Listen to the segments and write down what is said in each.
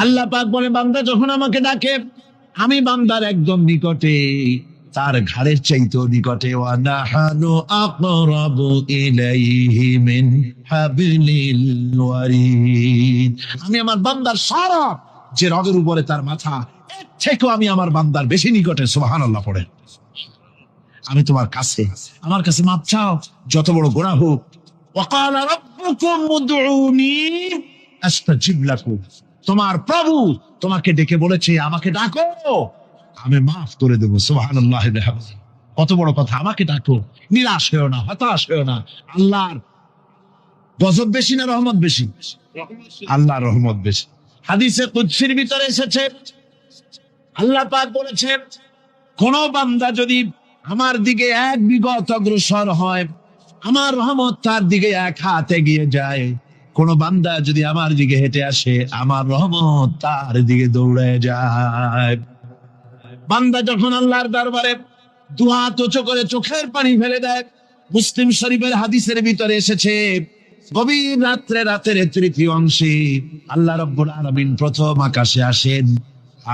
আল্লাহ পাক বলে বান্দা যখন আমাকে ডাকে আমি বান্দার একদম নিকটে, তার ঘাড়ের চাইতেও নিকটে। ওয়া নাহানু আকরাবু ইলাইহি মিন হাবলিল ওয়ারিদ। আমি আমার বান্দার সারা যে রগের উপরে তার মাথা, এর থেকেও আমি আমার বান্দার বেশি নিকটে। সুবহানাল্লাহ পড়ে। আমি তোমার কাছে, আমার কাছে মাপ চাও, যত বড় গুনাহ হোক। ওয়া ক্বালা রাব্বুকুম উদউনি আস্তাজিব লাকুম। তোমার প্রভু তোমাকে ডেকে বলেছে আমাকে ডাকো, আমি মাফ করে দেবো। সুবহানাল্লাহ। কত বড় কথা, আমাকে ডাকো, নিরাশ হয়েও না, হতাশ হয়েও না। আল্লাহর গজব বেশি না রহমত বেশি? আল্লাহর রহমত বেশি। হাদিসে কুদসির ভিতরে এসেছে, আল্লাহ পাক বলেছেন কোন বান্দা যদি আমার দিকে এক বিগত অগ্রসর হয়, আমার রহমত তার দিকে এক হাত এগিয়ে যায়। কোন বান্দা যদি আমার দিকে হেঁটে আসে, আমার রহমত তার দিকে দৌড়ে যায়। বান্দা যখন আল্লাহর দরবারে দুহাত উঁচু করে চোখের পানি ফেলে দেয়, মুসলিম শরীফের হাদিসের ভিতরে এসেছে গভীর রাত্রে, রাতের তৃতীয় অংশে আল্লাহ রাব্বুল আলামিন প্রথম আকাশে আসেন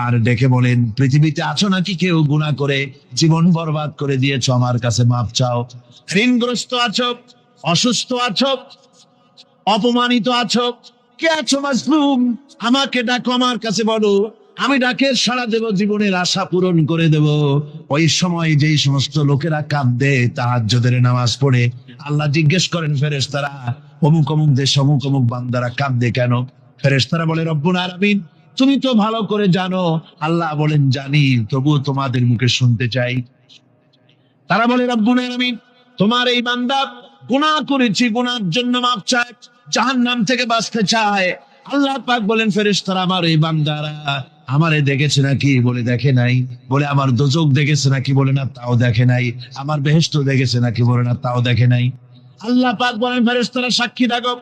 আর ডেকে বলেন, পৃথিবীতে আছো নাকি কেউ গুনাহ করে জীবন বরবাদ করে দিয়েছো, আমার কাছে মাপ চাও। ঋণগ্রস্ত আছো, অসুস্থ আছো, অপমানিত আছো, কে আছো মাজলুম, আমাকে ডাকো, আমার কাছে বলো, আমি ডাকে সাড়া দেব, জীবনের আশা পূরণ করে দেব। ওই সময় যেই সমস্ত লোকেরা কাঁদে তাহাজ্জুদের নামাজ পড়ে, আল্লাহ জিজ্ঞেস করেন ফেরেশতারা, অমুক অমুক দেশ অমুক অমুক বান্দারা কাঁদে কেন? ফেরেশতারা বলে রব্বুল আলামিন তুমি তো ভালো করে জানো। আল্লাহ বলেন জানি, তবুও তোমাদের মুখে শুনতে চাই। তারা বলে রব্বুল আলামিন তোমার এই বান্দা গুনাহ করেছি, গুনার জন্য মাপ চায়, জাহান্নাম থেকে বাঁচতে চায়। আল্লাহ পাক বলেন ফেরেশতারা আমার এই বান্দারা আমারে দেখেছে নাকি? বলে দেখে নাই। বলে আমার দোজখ দেখেছে নাকি? বলে না, তাও দেখে নাই। আমার বেহেশত দেখেছে নাকি? বলে না, তাও দেখে নাই। আল্লাহ পাক বলেন ফেরেশতারা সাক্ষী থাকো,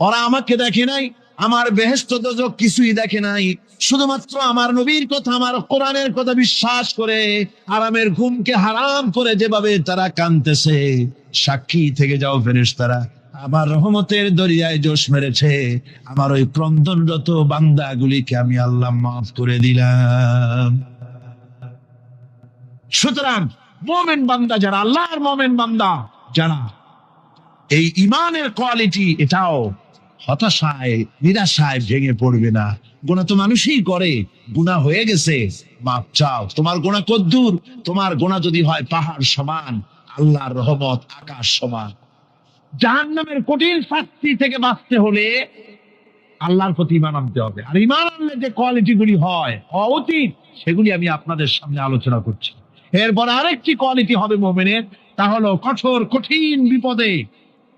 ওরা আমাকে দেখে নাই, আমার বেহেশত দোজখ কিছুই দেখে নাই, শুধুমাত্র আমার নবীর কথা, আমার কোরআনের কথা বিশ্বাস করে আরামের ঘুমকে হারাম করে যেভাবে তারা কাঁদতেছে, সাক্ষী থেকে যাও ফেরেশতারা, আমার রহমতের দরিয়ায় জোশ মেরেছে, আমার ওই ক্রন্দনরত বান্দাগুলিকে আমি আল্লাহ মাফ করে দিলাম। সুতরাং মুমিন বান্দা যারা, আল্লাহর মুমিন বান্দা যারা, এই ইমানের কোয়ালিটি এটাও হতাশায় নিরাশায় ভেঙে পড়বে না। গুনাহ তো মানুষই করে, গুনাহ হয়ে গেছে, মাপ চাও। তোমার গুনাহ কদ্দুর? তোমার গুনাহ যদি হয় পাহাড় সমান, আল্লাহর রহমত আকাশ সমান। জাহান্নামের কঠিন শাস্তি থেকে বাঁচতে হলে আল্লাহর প্রতি ঈমান আনতে হবে। আর ঈমান আনলে যে কোয়ালিটি গুলি হয় হওয়া উচিত, সেগুলি আমি আপনাদের সামনে আলোচনা করছি। এরপর আরেকটি কোয়ালিটি হবে মুমিনের, তা হলো কঠোর কঠিন বিপদে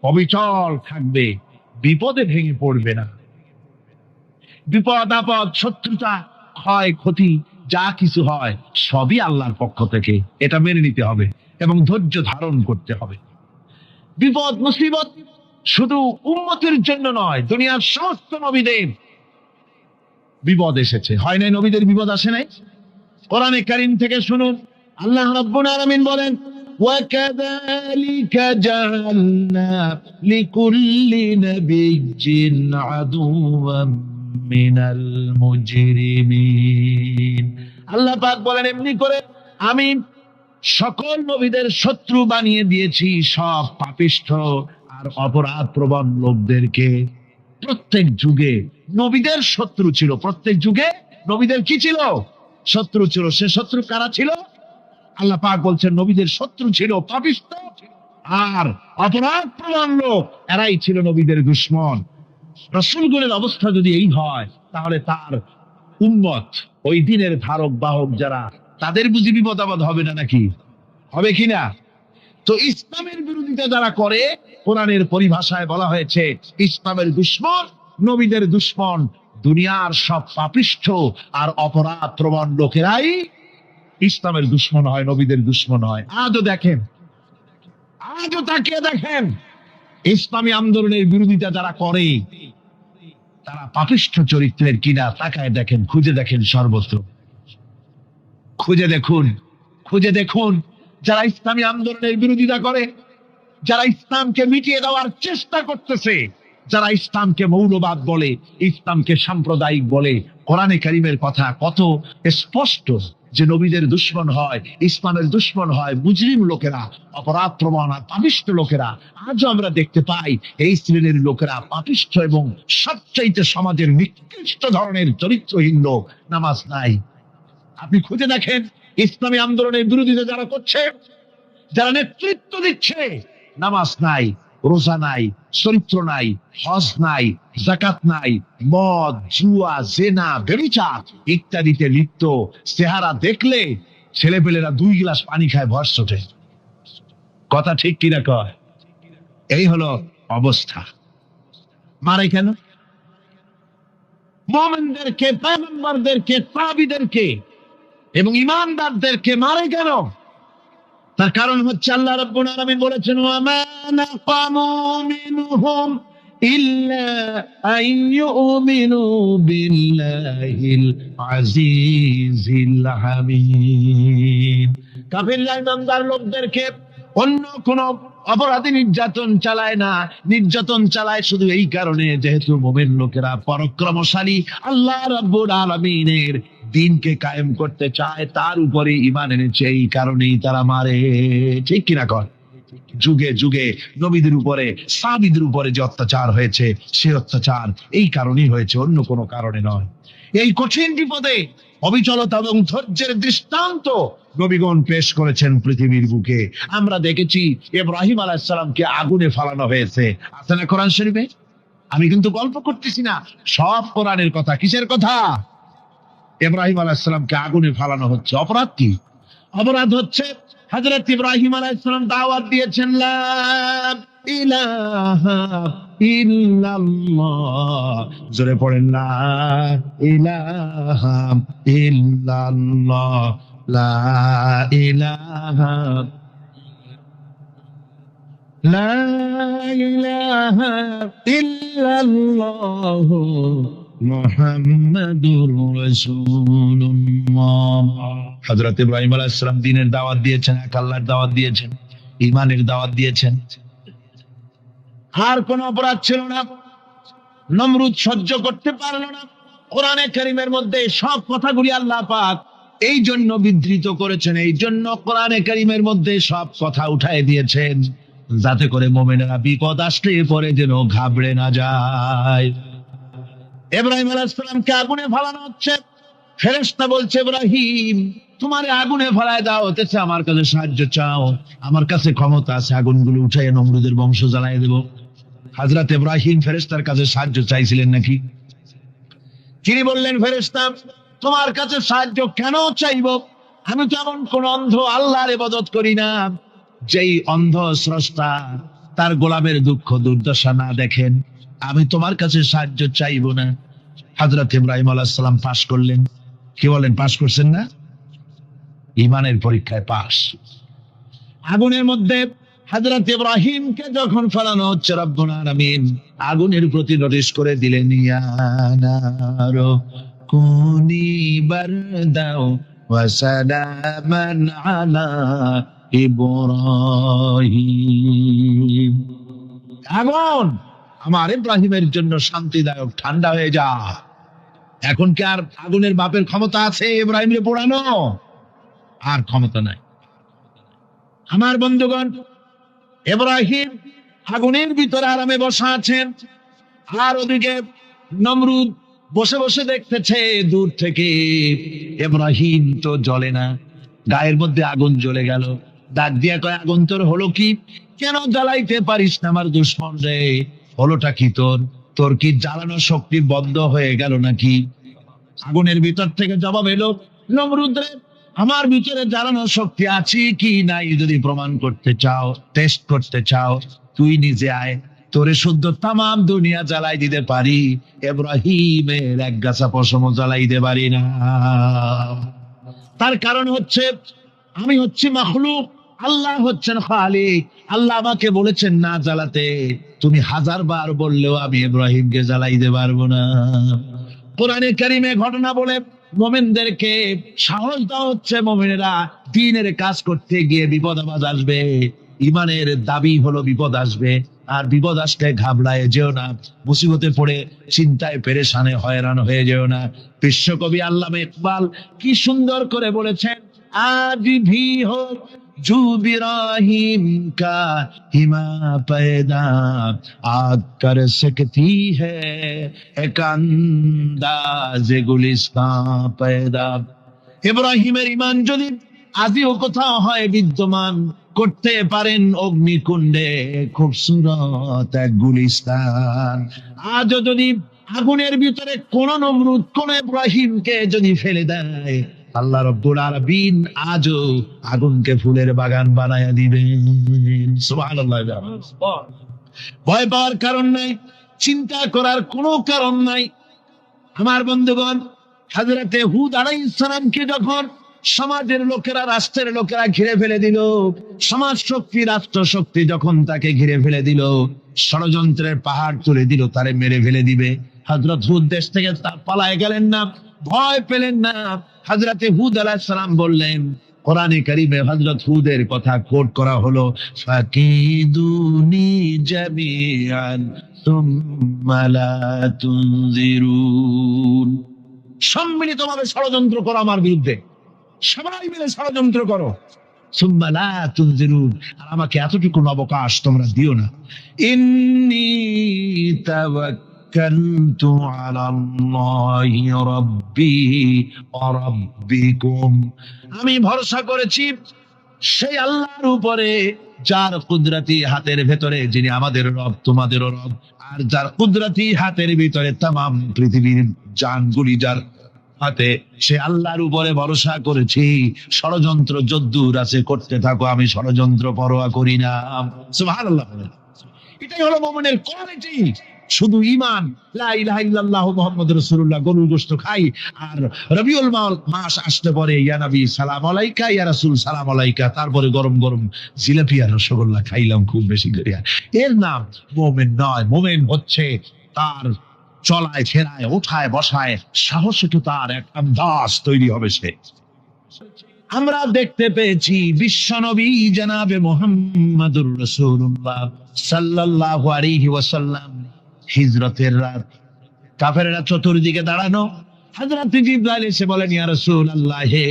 অবিচল থাকবে, বিপদে ভেঙে পড়বে না। বিপদ আপদ, শত্রুতা, ক্ষয় ক্ষতি যা কিছু হয় সবই আল্লাহর পক্ষ থেকে, এটা মেনে নিতে হবে এবং ধৈর্য ধারণ করতে হবে। বিপদ মুসিবত শুধু উম্মতের জন্য নয়, দুনিয়ার সমস্ত নবীদের বিপদ এসেছে, হয় নাই? নবীদের বিপদ আসে নাই? কোরআনে কারীম থেকে শুনুন, আল্লাহ রাব্বুল আলামিন বলেন, وَكَذَلِكَ جَعَلْنَا لِكُلِّ نَبِيٍّ عَدُوًّا مِنَ الْمُجْرِمِينَ। আল্লাহ পাক বলেন এমনি করে আমি সকল নবীদের শত্রু বানিয়ে দিয়েছি সব পাপিষ্ঠ আর অপরাধ প্রবণ লোকদেরকে। প্রত্যেক যুগে নবীদের শত্রু ছিল, প্রত্যেক যুগে নবীদের কি ছিল? শত্রু ছিল। সে শত্রু কারা ছিল? আল্লাহ পাক বলছেন নবীদের শত্রু ছিল পাপিষ্ঠ আর অপরাধ প্রবণ লোক, এরাই ছিল নবীদের দুশমন। রাসূলগণের অবস্থা যদি এই হয়, তাহলে তার উম্মত, ওই দিনের ধারক বাহক যারা, তাদের বুঝি বিপদ আপদ হবে না নাকি? হবে কিনা? তো ইসলামের বিরোধিতা যারা করে, কোরআনের পরিভাষায় বলা হয়েছে ইসলামের দুশমন, নবীদের দুশমন। দুনিয়ার সব পাপিষ্ঠ আর অপরাধ প্রবণ লোকেরাই ইসলামের দুশমন হয়, নবীদের দুশমন হয়। আজও দেখেন, আজও তাকিয়ে দেখেন, ইসলামী আন্দোলনের বিরোধিতা যারা করে তারা পাপিষ্ঠ চরিত্রের কিনা, তাকায় দেখেন, খুঁজে দেখেন, সর্বত্র খুঁজে দেখুন, খুঁজে দেখুন। যারা ইসলামী আন্দোলনের বিরোধিতা করে, যারা ইসলামকে মিটিয়ে দেওয়ার চেষ্টা করতেছে, যারা ইসলামকে মৌলবাদ বলে, ইসলামকে সাম্প্রদায়িক বলে, কোরআনে কারীমের কথা কত স্পষ্ট যে নবীদের দুশমন হয়, ইসলামের দুশমন হয় মুজরিম লোকেরা, অপরাধ প্রবণ আর পাপিষ্ঠ লোকেরা। আজও আমরা দেখতে পাই এই শ্রেণীর লোকেরা পাপিষ্ঠ এবং সবচাইতে সমাজের নিকৃষ্ট ধরনের চরিত্রহীন লোক। নামাজ নাই। আপনি খুঁজে দেখেন ইসলামী আন্দোলনের বিরোধিতা যারা করছে, যারা নেতৃত্ব দিচ্ছে, নামাজ নাই, রোজা নাই, চরিত্র নাই, হজ নাই, যাকাত নাই, মদ, জুয়া, জেনা, ব্যভিচার ইত্যাদিতে লিপ্ত। চেহারা দেখলে ছেলেপেলেরা 2 গ্লাস পানি খায় ভর ছোটে। কথা ঠিক কিনা কয়? এই হলো অবস্থা। মারে কেন? মুমিনদেরকে, পয়গম্বরদেরকে, তাবিদেরকে এবং ঈমানদারদেরকে মারে কেন? তার কারণ হচ্ছে আল্লাহ রাব্বুল আলামিন বলেছেন, ওয়া মা নাকামু মিনহুম ইল্লা আন ইউমিনু বিল্লাহিল আজিজিল হামিদ। কাফিররা ঈমানদার লোকদেরকে অন্য কোন অপরাধী নির্যাতন চালায় না, নির্যাতন চালায় শুধু এই কারণে যেহেতু মুমিন লোকেরা পরাক্রমশালী, আল্লাহ রাব্বুল আলামিনের দিনকে কায়েম করতে চায়, তার উপরে ঈমান এনেছে, এই কারণেই তারা মারে। ঠিক কিনা কর? যুগে যুগে নবীদের উপরে, সাহাবীদের উপরে যে অত্যাচার হয়েছে, সে অত্যাচার এই কারণেই হয়েছে, অন্য কোনো কারণে নয়। এই কঠিন বিপদে অবিচলতা এবং ধৈর্যের দৃষ্টান্ত নবীগণ পেশ করেছেন পৃথিবীর বুকে। আমরা দেখেছি ইব্রাহিম আলাইহিস সালামকে আগুনে ফালানো হয়েছে, আছে না কোরআন শরীফে? আমি কিন্তু গল্প করতেছি না, সব কোরআনের কথা। কিসের কথা? ইব্রাহিম আলাইহিস সালামকে আগুনে ফালানো হচ্ছে। অপরাধ কি? অপরাধ হচ্ছে হযরত ইব্রাহিম আলাইহিস সালাম দাওয়াত দিয়েছেন, লা ইলাহা ইল্লাল্লাহ। জোরে পড়েন, লা ইলাহা ইল্লাল্লাহ, লা ইলাহা, লা ইলাহা ইল্লাল্লাহ মুহাম্মাদুর রাসূলুল্লাহ। হযরত ইব্রাহিম আলাইহিস সালাম দ্বীনের দাওয়াত দিয়েছেন, এক আল্লাহর দাওয়াত দিয়েছেন, ঈমানের দাওয়াত দিয়েছেন। আর কোন অপরাধ ছিল না। নমরুদ সহ্য করতে পারল না। কোরআনে কারীমের মধ্যে সব কথাগুলি আল্লাহ পাক এই জন্য বিধৃত করেছেন, এই জন্য কোরআনে কারীমের মধ্যে সব কথা উঠায় দিয়েছেন, যাতে করে মুমিনেরা বিপদ আসলে পরে যেন ঘাবড়ে না যায়। ইব্রাহিম আলাইহিস সালামকে আগুনে ফালানো হচ্ছে। ফেরেশতা বলছে, ইব্রাহিম তোমারে আগুনে ফালায় দাও হতেছে, আমার কাছে সাহায্য চাও, আমার কাছে ক্ষমতা আছে, আগুনগুলো উঠাইয়া নমরুদের বংশ জ্বালায় দেব। হযরত ইব্রাহিম ফেরেশতার কাছে সাহায্য চাইছিলেন নাকি? তিনি বললেন, ফেরেশতা তোমার কাছে সাহায্য কেন চাইব? আমি তো এমন কোন অন্ধ আল্লাহর ইবাদত করি না যেই অন্ধ স্রষ্টা তার গোলামের দুঃখ দুর্দশা না দেখেন। আমি তোমার কাছে সাহায্য চাইব না। হযরত ইব্রাহিম আলাইহিস সালাম পাশ করলেন। কি বলেন, পাশ করছেন না? ঈমানের পরীক্ষায় পাশ। আগুনের মধ্যে হযরত ইব্রাহিমকে যখন ফেলানো হচ্ছে, রব্বুল আলামিন আগুনের প্রতি নোটিশ করে দিলেন, ইয়া নারু কুনি বারদাও ওয়া সালামান আলা ইব্রাহিম। আগুন আমার ইব্রাহিমের জন্য শান্তিদায়ক, ঠান্ডা হয়ে যা। এখন কি আর আগুনের বাপের ক্ষমতা আছে ইব্রাহিমকে পোড়ানো? আর ক্ষমতা নাই। আমার বন্ধুগণ, ইব্রাহিম আগুনের ভিতরে আরামে বসা আছেন, আর ওদিকে নমরুদ বসে বসে দেখতেছে দূর থেকে। ইব্রাহিম তো জ্বলে না, গায়ের মধ্যে আগুন জ্বলে গেল। ডাক দিয়া কয়, আগুন তোর হলো কি? কেন জ্বালাইতে পারিস না আমার দুশমন রে? হলোটা কি তোর? তোর কি জ্বালানো শক্তি বন্ধ হয়ে গেল নাকি? আগুনের ভিতর থেকে জবাব এলো, নমরুদ রে, আমার ভিতরে জ্বালানো শক্তি আছে কি নাই যদি প্রমাণ করতে চাও, টেস্ট করতে চাও, তুই নিজে আয়, তোরে শুদ্ধ তামাম দুনিয়া জ্বালাই দিতে পারি, ইব্রাহিমের এক গাছা পশমও জ্বালাই দিতে পারি না। তার কারণ হচ্ছে আমি হচ্ছি মাখলুক, আল্লাহ হচ্ছেন খালিক। আল্লাহ আমাকে বলেছেন না জ্বালাতে, তুমি 1000 বার বললেও আমি ইব্রাহিমকে জ্বালাইতে পারবো না। কোরআনে কারীমে ঘটনা বলে মুমিনদেরকে সাহস দেওয়া হচ্ছে, মুমিনেরা দ্বীনের কাজ করতে গিয়ে বিপদ আপদ আসবে, ইমানের দাবি হলো বিপদ আসবে, আর বিপদ আসলে ঘাবড়ায় যেও না, মুসিবতে পড়ে চিন্তায় পেরেশানে হয়রান হয়ে যেও না। বিশ্বকবি আল্লামা ইকবাল কি সুন্দর করে বলেছেন, আজ ভি হো জু বিরাহিম কা হিমা पैदा आग कर सकती है एक अंदाज़े गुलिस्तां पैदा। ইব্রাহিমের ইমান যদি আদিও কোথাও হয় বিদ্যমান, করতে পারেন অগ্নিকুণ্ডে খুবসুরত এক গুলিস্তান। আজও যদি আগুনের ভিতরে কোন নমরুদ কোন ইব্রাহিমকে যদি ফেলে দেয়, আল্লাহ রাব্বুল আলামিন আজও আগুনকে ফুলের বাগান বানায়া দিবেন। সুবহানাল্লাহ। ভয় পাওয়ার কারণ নাই, চিন্তা করার কোনো কারণ নাই। আমার বন্ধুগণ, হযরতে হুদ আলাইহিস সালামকে যখন সমাজের লোকেরা, রাষ্ট্রের লোকেরা ঘিরে ফেলে দিল, সমাজ শক্তি, রাষ্ট্র শক্তি যখন তাকে ঘিরে ফেলে দিল, ষড়যন্ত্রের পাহাড় তুলে দিল, তারে মেরে ফেলে দিবে, হযরত হুদ দেশ থেকে পালায় গেলেন না, ভয় পেলেন না। হযরতে হুদ আলাইহিস সালাম বললেন, কোরআনে কারীমে হযরত হুদের কথা কোট করা হলো, ফাকিদুনি জামিআন সুম্মা লা তুনজিরুন। সম্মিলিতভাবে ষড়যন্ত্র করো আমার বিরুদ্ধে, সবাই মিলে ষড়যন্ত্র করো, সুম্মা লা তুনজিরুন, আর আমাকে এতটুকু অবকাশ তোমরা দিও না। ইন্নী তাওয়াক্কালতু আলাল্লাহি রাব্বি ওয়া রাব্বিকুম, আমি ভরসা করেছি সেই আল্লাহর উপরে যার কুদরতি হাতের ভেতরে, যিনি আমাদের রব তোমাদেরও রব, আর যার কুদরতি হাতের ভিতরে তামাম পৃথিবীর জানগুলি যার হাতে, সে আল্লাহর উপরে ভরসা করেছি। ষড়যন্ত্র যদ্দূর আছে করতে থাকো, আমি ষড়যন্ত্র পরোয়া করি না। সুবহানাল্লাহ। এটাই হলো মুমিনের কোয়ালিটি। শুধু ঈমান, লা ইলাহা ইল্লাল্লাহ মুহাম্মাদুর রাসূলুল্লাহ, গরুর গোশত খাই, আর রবিউল মাস আসতে পরে ইয়া নবী সালাম আলাইকা, ইয়া রাসূল সালাম আলাইকা, তারপরে গরম গরম জিলাপি আর রসগোল্লা খাইলাম খুব বেশি করে, এর নাম মুমিন নয়। মুমিন হচ্ছে তার চলায় ফেরায় ওঠায় বসায় সাহসিকতার তার এক আন্দাজ তৈরি হবে সে। আমরা দেখতে পেয়েছি বিশ্বনবী জনাবে মুহাম্মাদুর রাসূলুল্লাহ সাল্লাল্লাহু আলাইহি ওয়াসাল্লাম হিজরতের রাত, কাফেররা চতুর্দিকে দাঁড়ানো, হযরত জিবরাইল এসে বলেন, ইয়া রাসূলুল্লাহ, হে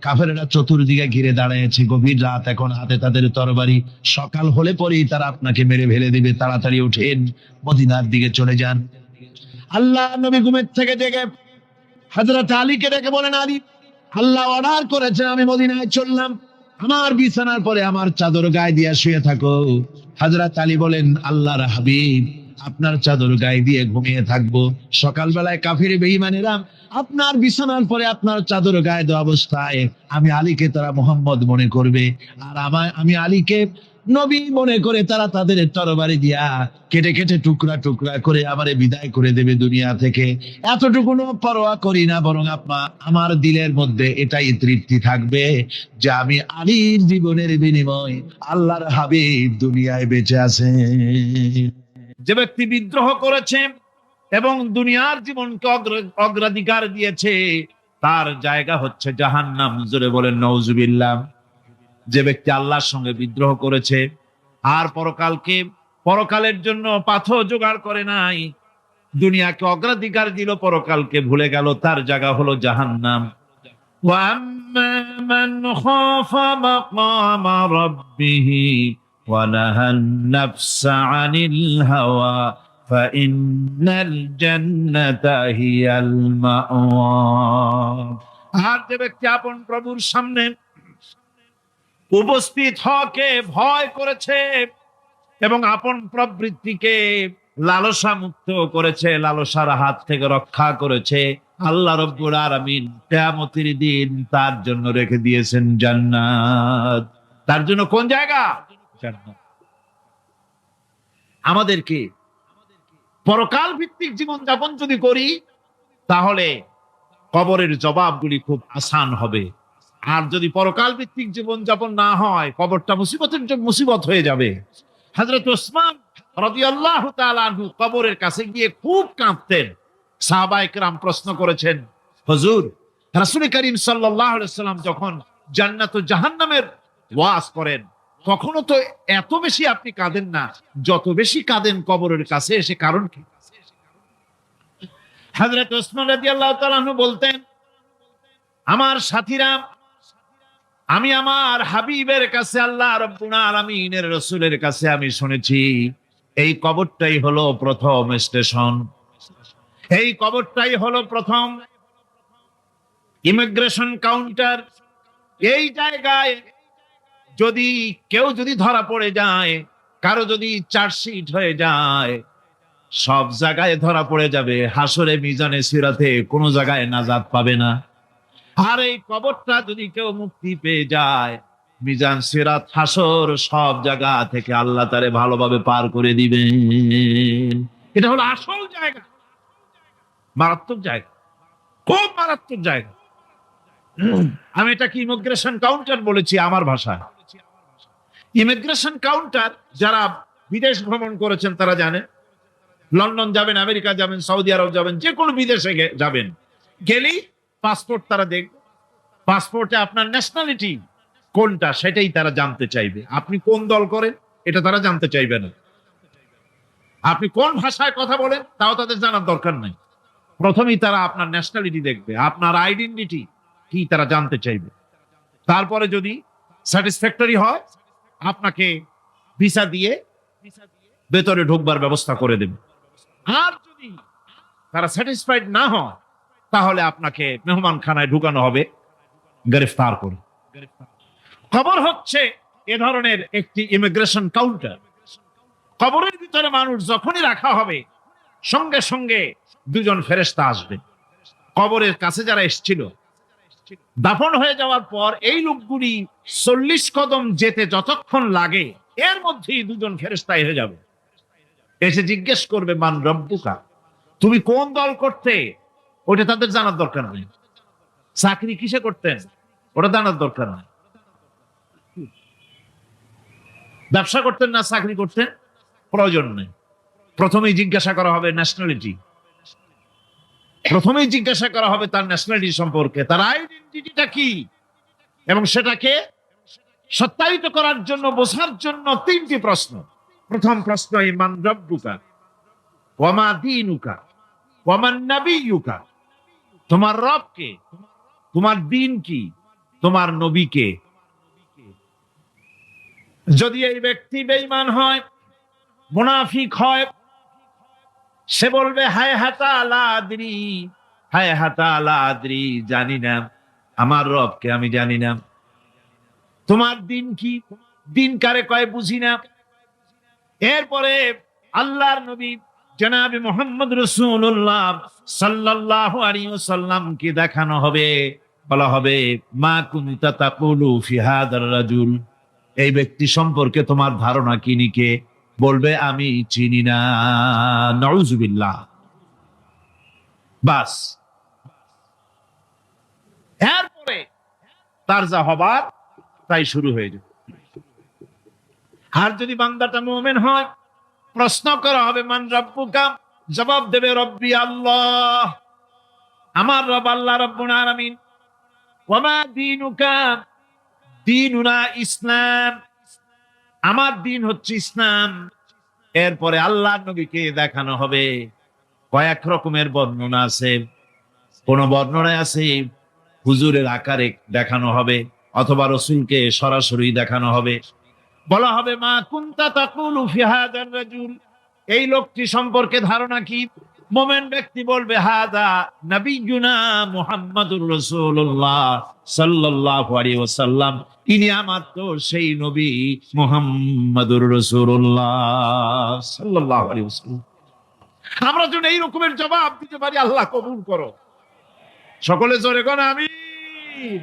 কাফেররা চতুর্দিকে ঘিরে দাঁড়িয়েছে, গভীর রাত, এখন হাতে তাদের তরবারি, সকাল হলে পরেই তারা আপনাকে মেরে ফেলে দিবে, তাড়াতাড়ি উঠেন, মদিনার দিকে চলে যান। আল্লাহ নবী ঘুমের থেকে জেগে হযরত আলীকে ডেকে বলেন, আলী, আল্লাহ অর্ডার করেছে আমি মদিনায় চললাম, আমার বিছানার পরে আমার চাদর গায়ে দিয়ে শুয়ে থাকো। হযরত আলী বলেন, আল্লাহর হাবিব, আপনার চাদর গায়ে দিয়ে ঘুমিয়ে থাকবো, সকালবেলায় কাফির বেঈমানেরা আপনার বিছানার পরে আপনার চাদর গায়ে দেওয়া অবস্থায় আমি আলীকে তারা মুহাম্মদ মনে করবে, আর আমি আলীকে নবী মনে করে তারা তাদের তরবারি দিয়া কেটে কেটে টুকরা টুকরা করে আমারে বিদায় করে দেবে দুনিয়া থেকে। এতটুকু পরোয়া করি না, বরং আমার দিলের মধ্যে এটাই তৃপ্তি থাকবে যে আমি আলীর জীবনের বিনিময় আল্লাহর হাবিব দুনিয়ায় বেঁচে আছে। যে ব্যক্তি বিদ্রোহ করেছে এবং দুনিয়ার জীবনকে অগ্রাধিকার দিয়েছে, তার জায়গা হচ্ছে জাহান্নাম। জোরে বলেন নাউজুবিল্লাহ। যে ব্যক্তি আল্লাহর সঙ্গে বিদ্রোহ করেছে আর পরকালের জন্য পাথর জোগাড় করে নাই, দুনিয়াকে অগ্রাধিকার দিল, পরকালকে ভুলে গেল, তার জায়গা হলো জাহান্নাম। ওয়া আম্মা মান খাফা মাকামা রাব্বিহি ওয়া নাহান নাফসা আনিল হাওয়া ফাইন্নাল জান্নাতা হিয়াল মাওয়া। আর যে ব্যক্তি আপন প্রভুর সামনে উপস্থিত হকে ভয় করেছে এবং আপন প্রবৃত্তিকে লালসা মুক্ত করেছে, লালসার হাত থেকে রক্ষা করেছে, আল্লাহ রাব্বুল আলামিন কিয়ামতের দিন তার জন্য রেখে দিয়েছেন জান্নাত। তার জন্য কোন জায়গা? জান্নাত। আমাদেরকে পরকাল ভিত্তিক জীবন যাপন যদি করি, তাহলে কবরের জবাবগুলি খুব আসান হবে। আর যদি পরকাল ভিত্তিক জীবন যাপন না হয়, কবরটা মুসিবত হয়ে যাবে। হযরত ওসমান রাদিয়াল্লাহু তাআলা আনহু কবরের কাছে গিয়ে খুব কাঁদতেন। সাহাবায়ে কেরাম প্রশ্ন করেছেন, হুজুর, রাসূল করিম সাল্লাল্লাহু আলাইহি ওয়াসাল্লাম যখন জান্নাত ও জাহান্নামের ওয়াজ করেন, কখনো তো এত বেশি আপনি কাঁদেন না যত বেশি কাঁদেন কবরের কাছে এসে। কারণ কি? হযরত ওসমান রাদিয়াল্লাহু তাআলা আনহু বলতেন, আমার সাথীরা, আমি আমার হাবিবের কাছে, আল্লাহ রাব্বুল আলামিনের রাসূলের কাছে আমি শুনেছি এই কবরটাই হলো প্রথম স্টেশন, এই কবরটাই হলো প্রথম ইমিগ্রেশন কাউন্টার। এই জায়গায় যদি কেউ ধরা পড়ে যায়, কারো যদি চার্জশিট হয়ে যায়, সব জায়গায় ধরা পড়ে যাবে, হাসরে মিজানে সিরাতে কোনো জায়গায় নাজাত পাবে না। আর এই কবরটা যদি কেউ মুক্তি পেয়ে যায়, মিজান সিরাত হাসর সব জায়গা থেকে আল্লাহ তারে ভালোভাবে পার করে দিবেন। এটা হলো আসল জায়গা, মারাত্মক জায়গা, খুব মারাত্মক জায়গা। আমি এটাকে ইমিগ্রেশন কাউন্টার বলেছি আমার ভাষায়। ইমিগ্রেশন কাউন্টার যারা বিদেশ ভ্রমণ করেছেন তারা জানেন। লন্ডন যাবেন, আমেরিকা যাবেন, সৌদি আরব যাবেন, যে কোনো বিদেশে যাবেন, গেলেই পাসপোর্ট তারা দেখবে। পাসপোর্টে আপনার ন্যাশনালিটি কোনটা সেটাই তারা জানতে চাইবে। আপনি কোন দল করেন এটা তারা জানতে চাইবে না। আপনি কোন ভাষায় কথা বলেন তাও তাদের জানার দরকার নাই। প্রথমেই তারা আপনার ন্যাশনালিটি দেখবে, আপনার আইডেন্টিটি কি তারা জানতে চাইবে। তারপরে যদি স্যাটিসফ্যাক্টরি হয়, আপনাকে ভিসা দিয়ে ভেতরে ঢোকবার ব্যবস্থা করে দেবে। আর যদি তারা স্যাটিসফাইড না হয়, তাহলে আপনাকে মেহমানখানায় ঢুকানো হবে গ্রেফতার করে। কবর হচ্ছে এ ধরনের একটি ইমিগ্রেশন কাউন্টার। কবরের ভিতরে মানুষ যখনই রাখা হবে, সঙ্গে সঙ্গে দুজন ফেরেশতা আসবে। কবরের কাছে যারা এসেছিল, দাফন হয়ে যাওয়ার পর এই লোকগুলি 40 কদম যেতে যতক্ষণ লাগে, এর মধ্যেই দুজন ফেরেশতা এসে যাবে। এসে জিজ্ঞেস করবে, মান রব্বুকা, তুমি কোন দল করতে? ওটা তাদের জানার দরকার নেই। চাকরি কিসে করতেন ওটা জানার দরকার নেই। ব্যবসা করতেন না চাকরি করতেন প্রয়োজন নেই। প্রথমেই জিজ্ঞাসা করা হবে ন্যাশনালিটি, প্রথমেই জিজ্ঞাসা করা হবে তার ন্যাশনালিটি সম্পর্কে, তার আইডেন্টিটিটা কি, এবং সেটাকে সত্যায়িত করার জন্য, বোঝার জন্য 3টি প্রশ্ন। প্রথম প্রশ্ন, মান রব্বুকা ওয়া মা দীনুকা ওয়া মান নাবিয়্যুকা, তোমার রব কে, তোমার দিন কি, তোমার নবী কে। যদি এই ব্যক্তি বেঈমান হয়, মুনাফিক হয়, সে বলবে হায় হাতা লা আদরি, হায় হাতা লা আদরি, জানি না আমার রবকে, আমি জানি না। তোমার দিন কি, দিন কারে কয় বুঝি না। এরপরে আল্লাহর নবী জনাবে মুহাম্মদ রাসূলুল্লাহ সাল্লাল্লাহু আলাইহি ওয়াসাল্লাম কে দেখানো হবে, বলা হবে মা কুনতা তাকুলু ফি হাদার রাজুল, এই ব্যক্তি সম্পর্কে তোমার ধারণা কি নিকে? বলবে আমি চিনি না। নাউযুবিল্লাহ। বাস, এরপরে তার যা হবার তাই শুরু হয়ে যাবে। আর যদি বান্দাটা মুমিন হয়, প্রশ্ন করা হবে মান রব্বুকা, জবাব দেবে রব্বি আল্লাহ, আমার রব আল্লাহ রাব্বুল আলামিন। ওয়া মা দীনুকা, দীনুনা ইসলাম, আমার দিন হচ্ছে ইসলাম। এরপরে আল্লাহর নবীকে দেখানো হবে। কয়েক রকমের বর্ণনা আছে। কোন বর্ণনায় আছে হুজুরের আকারে দেখানো হবে, অথবা রাসূলকে সরাসরি দেখানো হবে। বলা হবে মা কুনতা তাকুলু ফি হাদার রাজুল, এই লোকটি সম্পর্কে ধারণা কি? মুমিন ব্যক্তি বলবে হাদা নবিয়ুনা মুহাম্মাদুর রাসূলুল্লাহ সাল্লাল্লাহু আলাইহি ওয়াসাল্লাম, ইনি আমার তো সেই নবী মুহাম্মাদুর রাসূলুল্লাহ সাল্লাল্লাহু আলাইহি ওয়াসাল্লাম। আমরা যেন এই রকমের জবাব দিতে পারি, আল্লাহ কবুল করো। সকলে জোরে কোন আমিন।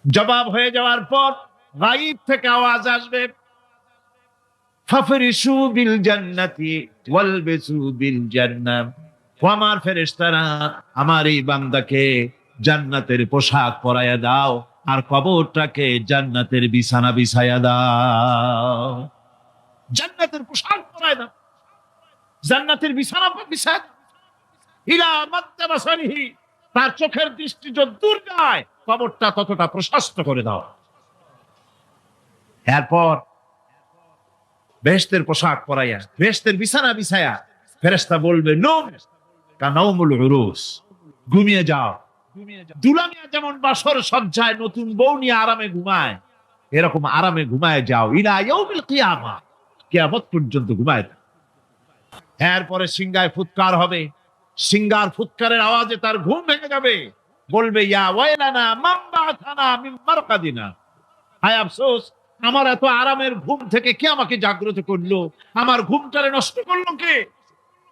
জবাব হয়ে যাওয়ার পর গায়ব থেকে আওয়াজ আসবে, ফাফরিশু বিল জান্নাতি ওয়ালবিসু বিল জান্নাহ, আমার ফেরেশতারা আমার এই বান্দাকে জান্নাতের পোশাক পরাইয়া দাও, আর কবরটাকে জান্নাতের বিছানা বিছাইয়া দাও। জান্নাতের পোশাক পরাইয়া দাও, জান্নাতের বিছানা বিছাইয়া দাও। ইলা মাত্তা বাসারিহি, তার চোখের দৃষ্টি যত দূর যায় কবরটা ততটা প্রশস্ত করে দাও। এরপর বেহেশতের পোশাক পরাইয়া বেহেশতের বিছানা বিছায়া ফেরেশতা বলবে নৌম কানাউমুল উরুস, ঘুমিয়ে যাও। দুলামিয়া যেমন বাসর সজ্জায় নতুন বউ নিয়ে আরামে ঘুমায়, এরকম আরামে ঘুমায় যাও ইলা ইয়াউমিল কিয়ামা, কিয়ামত পর্যন্ত ঘুমায় থাকো। এরপরে সিংগায় ফুৎকার হবে, সিংগার ফুৎকারের আওয়াজে তার ঘুম ভেঙে যাবে, বলবে ইয়া ওয়াইলানা মান বা'থানা মিন মারকাদিনা, হায় আফসোস, আমার এত আরামের ঘুম থেকে কে আমাকে জাগ্রত করলো, আমার ঘুমটারে নষ্ট করলো কে?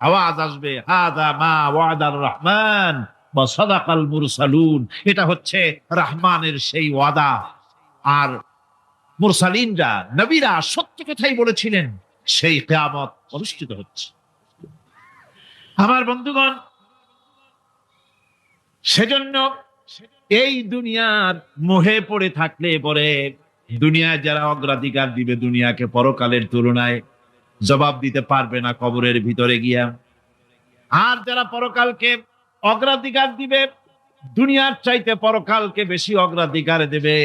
আওয়াজ আসবে হাযা মা ওয়াদার রহমান ওয়া সাদাকাল মুরসালুন, এটা হচ্ছে রহমানের সেই ওয়াদা, আর মুরসালিনরা নবীরা সত্য কথাই বলেছিলেন, সেই কিয়ামত অনুষ্ঠিত হচ্ছে। আমার বন্ধুগণ, সেজন্য এই দুনিয়ার মোহে পড়ে থাকলে পরে দুনিয়ায় যারা অগ্রাধিকার দিবে দুনিয়াকে পরকালের তুলনায় জবাব দিতে পারবে না কবরের ভিতরে গিয়া, আর যারা পরকালকে অগ্রাধিকার দিবে দুনিয়ার চাইতে পরকালকে বেশি অগ্রাধিকার দেবে,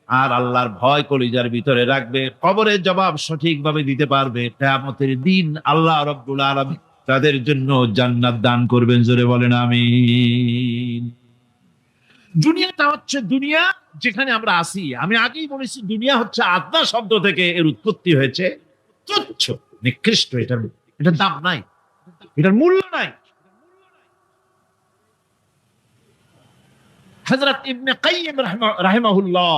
আর আল্লাহর ভয় কলিজার ভিতরে রাখবে, কবরের জবাব সঠিকভাবে দিতে পারবে, কিয়ামতের দিন আল্লাহ রাব্বুল আলামিন তাদের জন্য জান্নাত দান করবেন। জোরে বলেন আমিন। দুনিয়াটা হচ্ছে দুনিয়া যেখানে আমরা আছি, আমি আগেই বলেছি দুনিয়া হচ্ছে আদনা শব্দ থেকে এর উৎপত্তি হয়েছে, তুচ্ছ নিকৃষ্ট, এটার দাম নাই, এটার মূল্য নাই। হযরত ইবনে কাইয়িম রাহিমাহুল্লাহ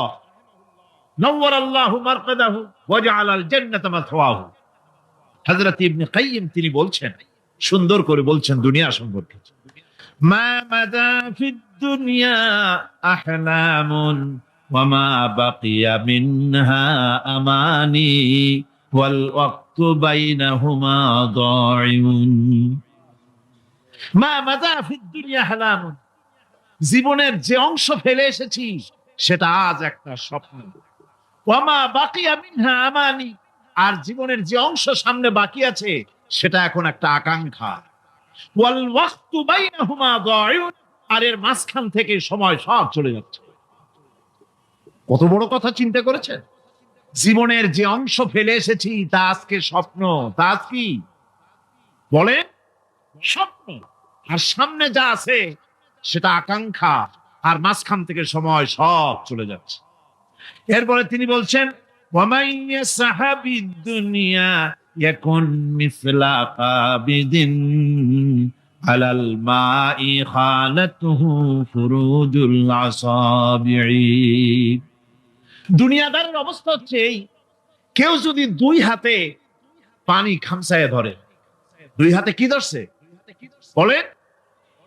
নওয়ারাল্লাহু মারকাদাহু ওয়া জাআলাল জান্নাতা মাথওয়াহু, হযরত ইবনে কাইয়িম তিনি বলছেন, সুন্দর করে বলছেন দুনিয়া সম্পর্কে, মা মাদা ফিদ দুনিয়া আহলামুন ওয়া মা বাকিয়া মিনহা আমানি ওয়াল ওয়াক্তু বাইনাহুমা দাইউন। মা মাদা ফিদ দুনিয়া আহলামুন, জীবনের যে অংশ ফেলে এসেছি সেটা আজ একটা স্বপ্ন, ওয়া মা বাকিয়া মিনহা আমানি, আর জীবনের যে অংশ সামনে বাকি আছে সেটা এখন একটা আকাঙ্ক্ষা, ওয়াল ওয়াক্তু বাইনাহুমা দাইউন, আর এর মাঝখান থেকে সময় সব চলে যাচ্ছে। কত বড় কথা চিন্তা করেছেন? জীবনের যে অংশ ফেলে এসেছি তা আজকে স্বপ্ন, তা আজ কি বলে স্বপ্ন, আর সামনে যা আছে সেটা আকাঙ্ক্ষা, আর মাঝখান থেকে সময় সব চলে যাচ্ছে। এরপরে তিনি বলছেন ওয়ামাইয়া সাহাবিদ দুনিয়া ইয়াকুন মিসলা কাবিদিন আলাল মাই খালাতুহু ফুরুজুল আসাবিঈ। দুনিয়াদারের অবস্থা হচ্ছে এই, কেউ যদি দুই হাতে পানি খামসায় ধরে, দুই হাতে কি ধরছে বলে,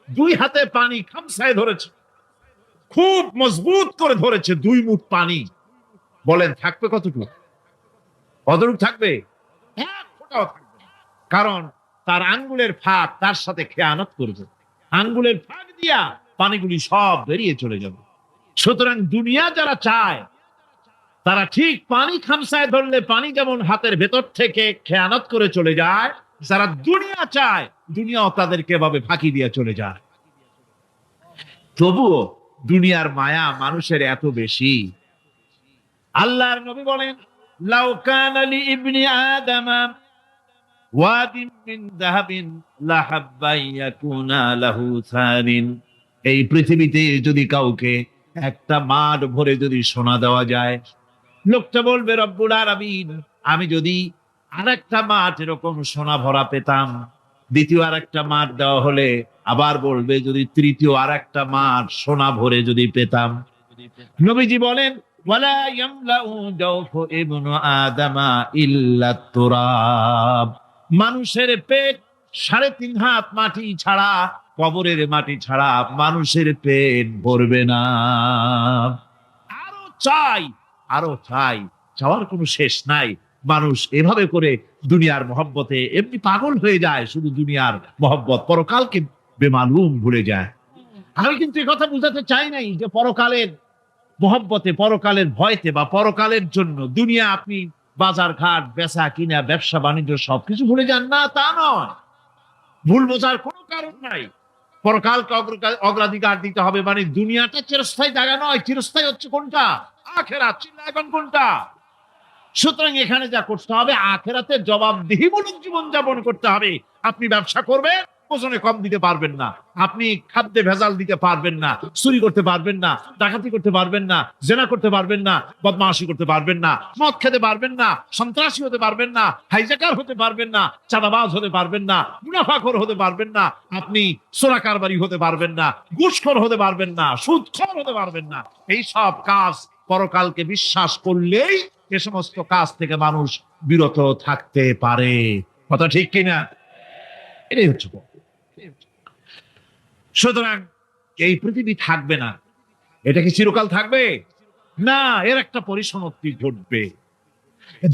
দুই হাতে পানি খামসায় ধরেছে, খুব মজবুত করে ধরেছে, দুই মুঠ পানি, বলেন থাকবে কতটুকু? কতটুকু থাকবে? এক ফোঁটাও থাকবে না, কারণ তার আঙ্গুলের ফাঁক তার সাথে খেয়ানত করবে, আঙ্গুলের ফাঁক দিয়া পানিগুলি সব বেরিয়ে চলে যাবে। সুতরাং দুনিয়া যারা চায় তারা ঠিক পানি খামসায় ধরলে পানি যেমন হাতের ভেতর থেকে খেয়ানত করে চলে যায়, যারা দুনিয়া চায় দুনিয়াও তাদেরকে ভাবে ফাঁকি দিয়ে চলে যায়। তবুও দুনিয়ার মায়া মানুষের এত বেশি, আল্লাহর নবী বলেন লাউ কানা লি ইবনি আদামা ওয়াদিন মিন যাহাবিন লাহাব্বা ইয়াকুনা লাহু সানিন, এই পৃথিবীতে যদি কাউকে একটা মাঠ ভরে যদি সোনা দেওয়া যায়, লোকটা বলবে রব্বুল আলামিন, আমি যদি আরেকটা মাঠ এরকম সোনা ভরা পেতাম, দ্বিতীয় আরেকটা মাঠ দেওয়া হলে আবার বলবে যদি তৃতীয় আরেকটা মাঠ সোনা ভরে যদি পেতাম। নবীজি বলেন ওয়ালা ইয়ামলাউ জাওফু ইবনু আদামা ইল্লা তুরাব, মানুষের পেট 3.5 হাত মাটি ছাড়া, কবরের মাটি ছাড়া মানুষের পেট ভরবে না। আরো চাই, আরো চাই, চাওয়ার কোনো শেষ নাই। মানুষ এভাবে করে দুনিয়ার মহব্বতে এমনি পাগল হয়ে যায়, শুধু দুনিয়ার মহব্বত, পরকালকে বেমালুম ভুলে যায়। আমি কিন্তু এই কথা বুঝাতে চাই নাই যে পরকালের মহব্বতে, পরকালের ভয়তে বা পরকালের জন্য দুনিয়া আপনি বাজার ঘাট বেচা কিনা ব্যবসা বাণিজ্য সবকিছু ভুলে যান না, তা নয়। ভুল বোঝার কোনো কারণ নাই। পরকালকে অগ্রাধিকার দিতে হবে, মানে দুনিয়াটা চিরস্থায়ী জায়গা নয়, চিরস্থায়ী হচ্ছে কোনটা? আখিরাত। চিন্তা এখন কোনটা? সুতরাং এখানে যা করতে হবে, আখেরাতে জবাবদিহিমূলক জীবনযাপন করতে হবে। আপনি ব্যবসা করবেন, ওজনে কম দিতে পারবেন না, আপনি খাদ্যে ভেজাল দিতে পারবেন না, চুরি করতে পারবেন না, ডাকাতি করতে পারবেন না, জেনা করতে পারবেন না, বদমাশি করতে পারবেন না, মদ খেতে পারবেন না, সন্ত্রাসী হতে পারবেন না, হাইজাকার হতে পারবেন না, চাঁদাবাজ হতে পারবেন না, মুনাফাখোর হতে পারবেন না, আপনি চোরা কারবারি হতে পারবেন না, ঘুষখোর হতে পারবেন না, সুদখোর হতে পারবেন না। এই সব কাজ পরকালকে বিশ্বাস করলেই এ সমস্ত কাজ থেকে মানুষ বিরত থাকতে পারে। কথা ঠিক কিনা? এটাই হচ্ছে কথা। সুতরাং এই পৃথিবী থাকবে না, এটা কি চিরকাল থাকবে না, এর একটা পরিসমাপ্তি ঘটবে।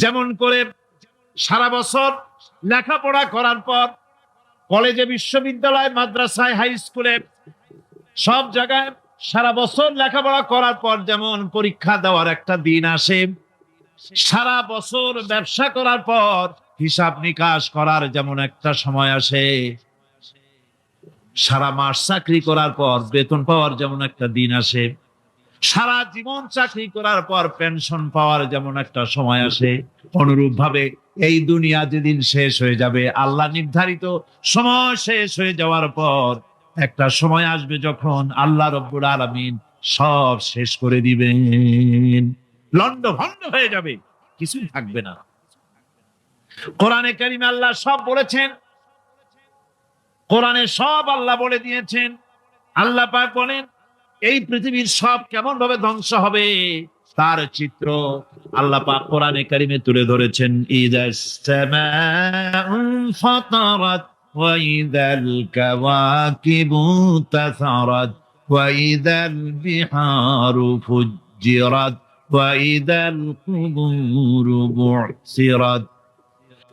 যেমন করে সারা বছর লেখাপড়া করার পর কলেজে, বিশ্ববিদ্যালয়, মাদ্রাসায়, হাই স্কুলে, সব জায়গায় সারা বছর লেখাপড়া করার পর যেমন পরীক্ষা দেওয়ার একটা দিন আসে, সারা বছর ব্যবসা করার পর হিসাব নিকাশ করার যেমন একটা সময় আসে, সারা মাস চাকরি করার পর বেতন পাওয়ার যেমন একটা দিন আসে, সারা জীবন চাকরি করার পর পেনশন পাওয়ার যেমন একটা সময় আসে, অনুরূপ ভাবে এই দুনিয়া যেদিন শেষ হয়ে যাবে, আল্লাহ নির্ধারিত সময় শেষ হয়ে যাওয়ার পর একটা সময় আসবে যখন আল্লাহ রব্বুল আলামিন সব শেষ করে দিবেন, লন্ড ভন্ড হয়ে যাবে, কিছুই থাকবে না। কোরআনে কারিমে আল্লাহ সব বলেছেন, কোরআনে সব আল্লাহ বলে দিয়েছেন। আল্লাহ পাক বলেন এই পৃথিবীর সব কেমন ভাবে ধ্বংস হবে তার চিত্র আল্লাহ পাক কোরআনে কারিমে তুলে ধরেছেন। ইদাস সামাউ ফাতারাত ওয়া ইদাল কাওয়াকিবু তাসারাত ওয়া ইদাল বিহারু ফুজ্জিরাত ওয়া ইদাল কুবুরু বু'সিরাত।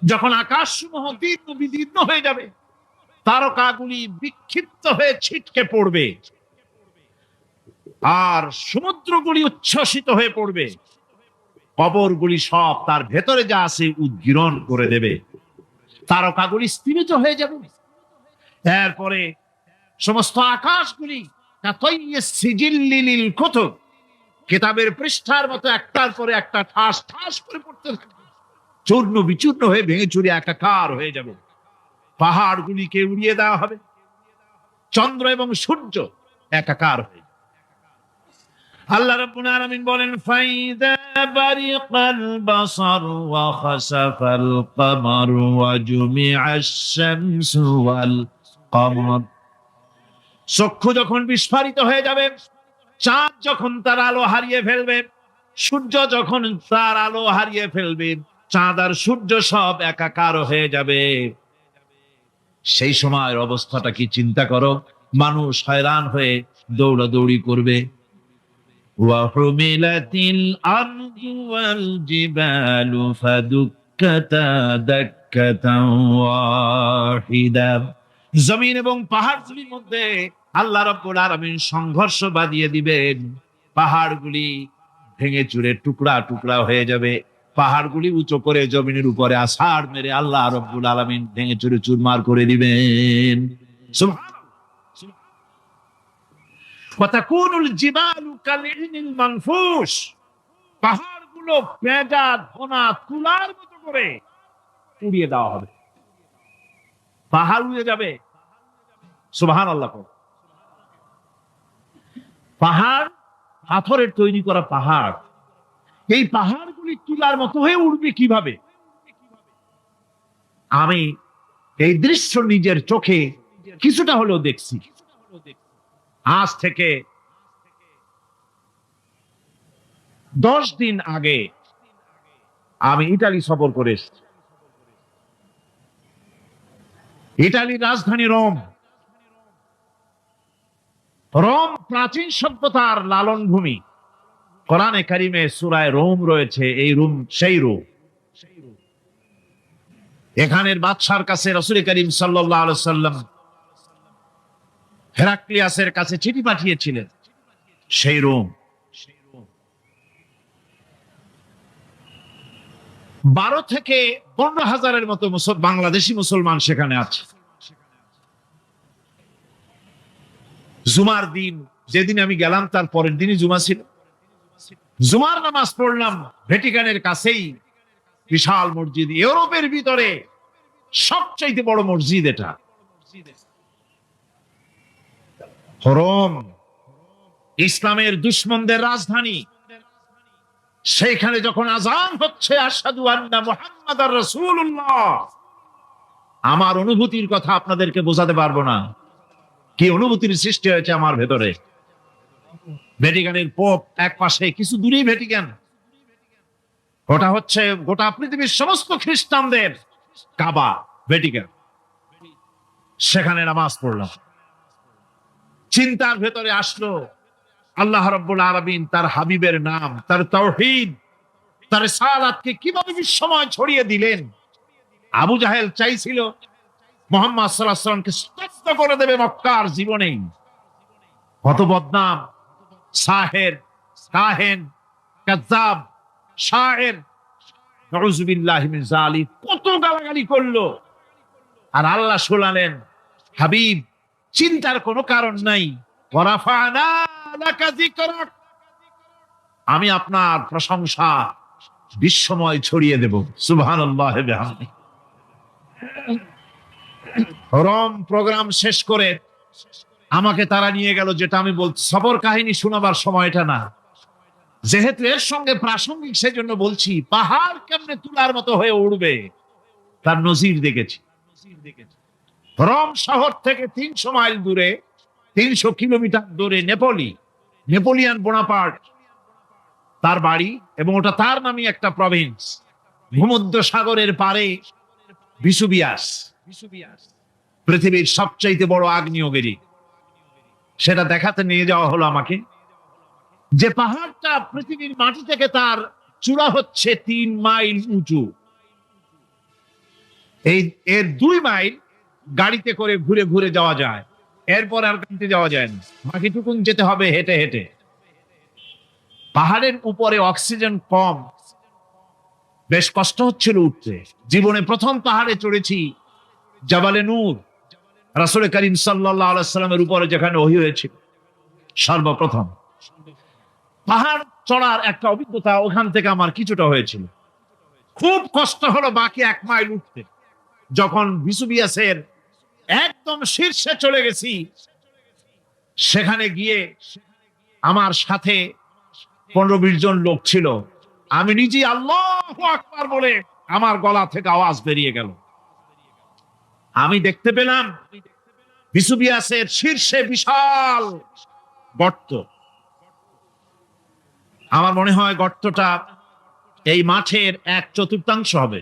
যখন আকাশসমূহ দীর্ঘ বিদীর্ণ হয়ে যাবে, তারকাগুলি বিক্ষিপ্ত হয়ে ছিটকে পড়বে, আর সমুদ্রগুলি উচ্ছ্বসিত হয়ে পড়বে, কবরগুলি সব তার ভেতরে যা আছে উদ্গীরণ করে দেবে, তারকাগুলি স্থিমিত হয়ে যাবে। এরপরে সমস্ত আকাশগুলি কিতাবের পৃষ্ঠার মতো একটার পরে একটা ঠাস ঠাস করে পড়তে থাকবে, চূর্ণ বিচূর্ণ হয়ে ভেঙে চুরে একাকার হয়ে যাবে। পাহাড়গুলিকে উড়িয়ে দেওয়া হবে, চন্দ্র এবং সূর্য একাকার হয়ে। আল্লাহ রাব্বুল আলামিন বলেন ফাইদা বারিকাল বাসার ওয়া খাসাফাল কমার ওয়া জুমিআশ শামসু ওয়াল কমর। চক্ষু যখন বিস্ফারিত হয়ে যাবে, চাঁদ যখন তার আলো হারিয়ে ফেলবে, সূর্য যখন তার আলো হারিয়ে ফেলবে, চাঁদ আর সূর্য সব একাকার হয়ে যাবে, সেই সময়ের অবস্থাটা কি চিন্তা করো। মানুষ হয়রান হয়ে দৌড়াদৌড়ি করবে। ওয়াহুমিলাতিল আরদু ওয়াল জিবালু ফাদুক্কাতা দাক্কাতান ওয়াহিদা। জমিন এবং পাহাড়গুলির মধ্যে আল্লাহ রাব্বুল আলামিন সংঘর্ষ বাঁধিয়ে দিবেন, পাহাড়গুলি ভেঙে চুরে টুকরা টুকরা হয়ে যাবে, পাহাড়গুলি উঁচু করে জমিনের উপরে আছাড় মেরে আল্লাহ রাব্বুল আলামিন ভেঙে চুরে চুরমার করে দিবেন। ওয়াতাকুনুল জিবালু কালইনিল মানফুশ। পাহাড়গুলো পেঁজা ধোনা তুলার মতো করে উড়িয়ে দেওয়া হবে, পাহাড় উড়ে যাবে। সুবহানাল্লাহ। পাহাড় পাথরের তৈরি করা পাহাড়, এই পাহাড়গুলি তুলার মতো হয়ে উড়বে কিভাবে? আমি এই দৃশ্য নিজের চোখে কিছুটা হলেও দেখছি। আজ থেকে 10 দিন আগে আমি ইতালি সফর করে এসেছি। ইতালির রাজধানী রোম। রোম প্রাচীন সভ্যতার লালন ভূমি। কোরআনে কারিমে সূরা রোম রয়েছে, এই রোম সেই রোম। এখানের বাদশার কাছে রাসূল করিম সাল্লাল্লাহু আলাইহি সাল্লাম হেরাক্লিয়াসের কাছে চিঠি পাঠিয়েছিলেন, সেই রোম। 12 থেকে 15 হাজারের মতো বাংলাদেশি মুসলমান সেখানে আছে। জুমার দিন, যেদিন আমি গেলাম তার পরের দিনই জুমা ছিল। জুমার নামাজ পড়লাম ভ্যাটিকানের কাছেই বিশাল মসজিদ, ইউরোপের ভিতরে সবচাইতে বড় মসজিদ এটা। রোম ইসলামের দুশমনদের রাজধানী। সেইখানে যখন আযান হচ্ছে আশহাদু আন্না মুহাম্মাদার রাসূলুল্লাহ, আমার অনুভূতির কথা আপনাদেরকে বোঝাতে পারবো না, কি অনুভূতির সৃষ্টি হয়েছে আমার ভেতরে। ভ্যাটিকানের পোপ এক পাশে, কিছু দূরেই ভ্যাটিকান, ওটা হচ্ছে গোটা পৃথিবীর সমস্ত খ্রিস্টানদের কাবা, ভ্যাটিকান। সেখানে নামাজ পড়লাম। চিন্তার ভেতরে আসলো আল্লাহ রাব্বুল আলামিন তার হাবিবের নাম, তার তাওহীদ, তার রিসালাতকে কিভাবে বিশ্বময় ছড়িয়ে দিলেন। আবু জাহেল চাইছিল মুহাম্মদ সাল্লাল্লাহু আলাইহি ওয়াসাল্লামকে স্তব্ধ করে দেবে মক্কার জীবনেই। কত বদনাম, সাহের, কাহেন, কাযযাব, শায়ের, নাউযুবিল্লাহি মিন যালিক, কত গালাগালি করলো। আর আল্লাহ শোনালেন, হাবিব চিন্তার কোনো কারণ নাই, ওয়ারাফা'না লাকা যিকরাক, আমি আপনার প্রশংসা বিশ্বময় ছড়িয়ে দেব। সুবহানাল্লাহ ওয়া বিহামদিহি। রোম প্রোগ্রাম শেষ করে আমাকে তারা নিয়ে গেল, যেটা আমি বলছি সবর কাহিনী শোনাবার সময়টা না, যেহেতু এর সঙ্গে প্রাসঙ্গিক সেজন্য বলছি। পাহাড় কেমনে তুলার মতো হয়ে উঠবে তার নজির দেখেছি। রোম শহর থেকে 300 মাইল দূরে, 300 কিলোমিটার দূরে নেপোলিয়ান বোনাপার্ট তার বাড়ি, এবং ওটা তার নামে একটা প্রভিন্স। ভূমধ্য সাগরের পারে ভিসুভিয়াস, পৃথিবীর সবচাইতে বড় আগ্নেয়গিরি, সেটা দেখাতে নিয়ে যাওয়া হলো আমাকে। যে পাহাড়টা পৃথিবীর মাটি থেকে তার চূড়া হচ্ছে 3 মাইল উঁচু, এর 2 মাইল গাড়িতে করে ঘুরে ঘুরে যাওয়া যায়, এরপর আর গাড়িতে যাওয়া যায় না, বাকিটুকুন যেতে হবে হেঁটে হেঁটে। পাহাড়ের উপরে অক্সিজেন কম, বেশ কষ্ট হচ্ছিল উঠতে। জীবনে প্রথম পাহাড়ে চড়েছি, জাবালে নূর, রাসূল করিম সাল্লাল্লাহু আলাইহি সাল্লামের উপরে যেখানে ওহী হয়েছিল সর্বপ্রথম। পাহাড় চড়ার একটা অভিজ্ঞতা ওখান থেকে আমার কিছুটা হয়েছিল। খুব কষ্ট হলো বাকি 1 মাইল উঠতে। যখন ভিসুভিয়াসের একদম শীর্ষে চলে গেছি, সেখানে গিয়ে আমার সাথে 15-20 জন লোক ছিল। আমি নিজে আল্লাহু আকবার বলে আমার গলা থেকে আওয়াজ বেরিয়ে গেল। আমি দেখতে পেলাম ভিসুভিয়াসের শীর্ষে বিশাল গর্ত। আমার মনে হয় গর্তটা এই মাঠের 1/4 হবে,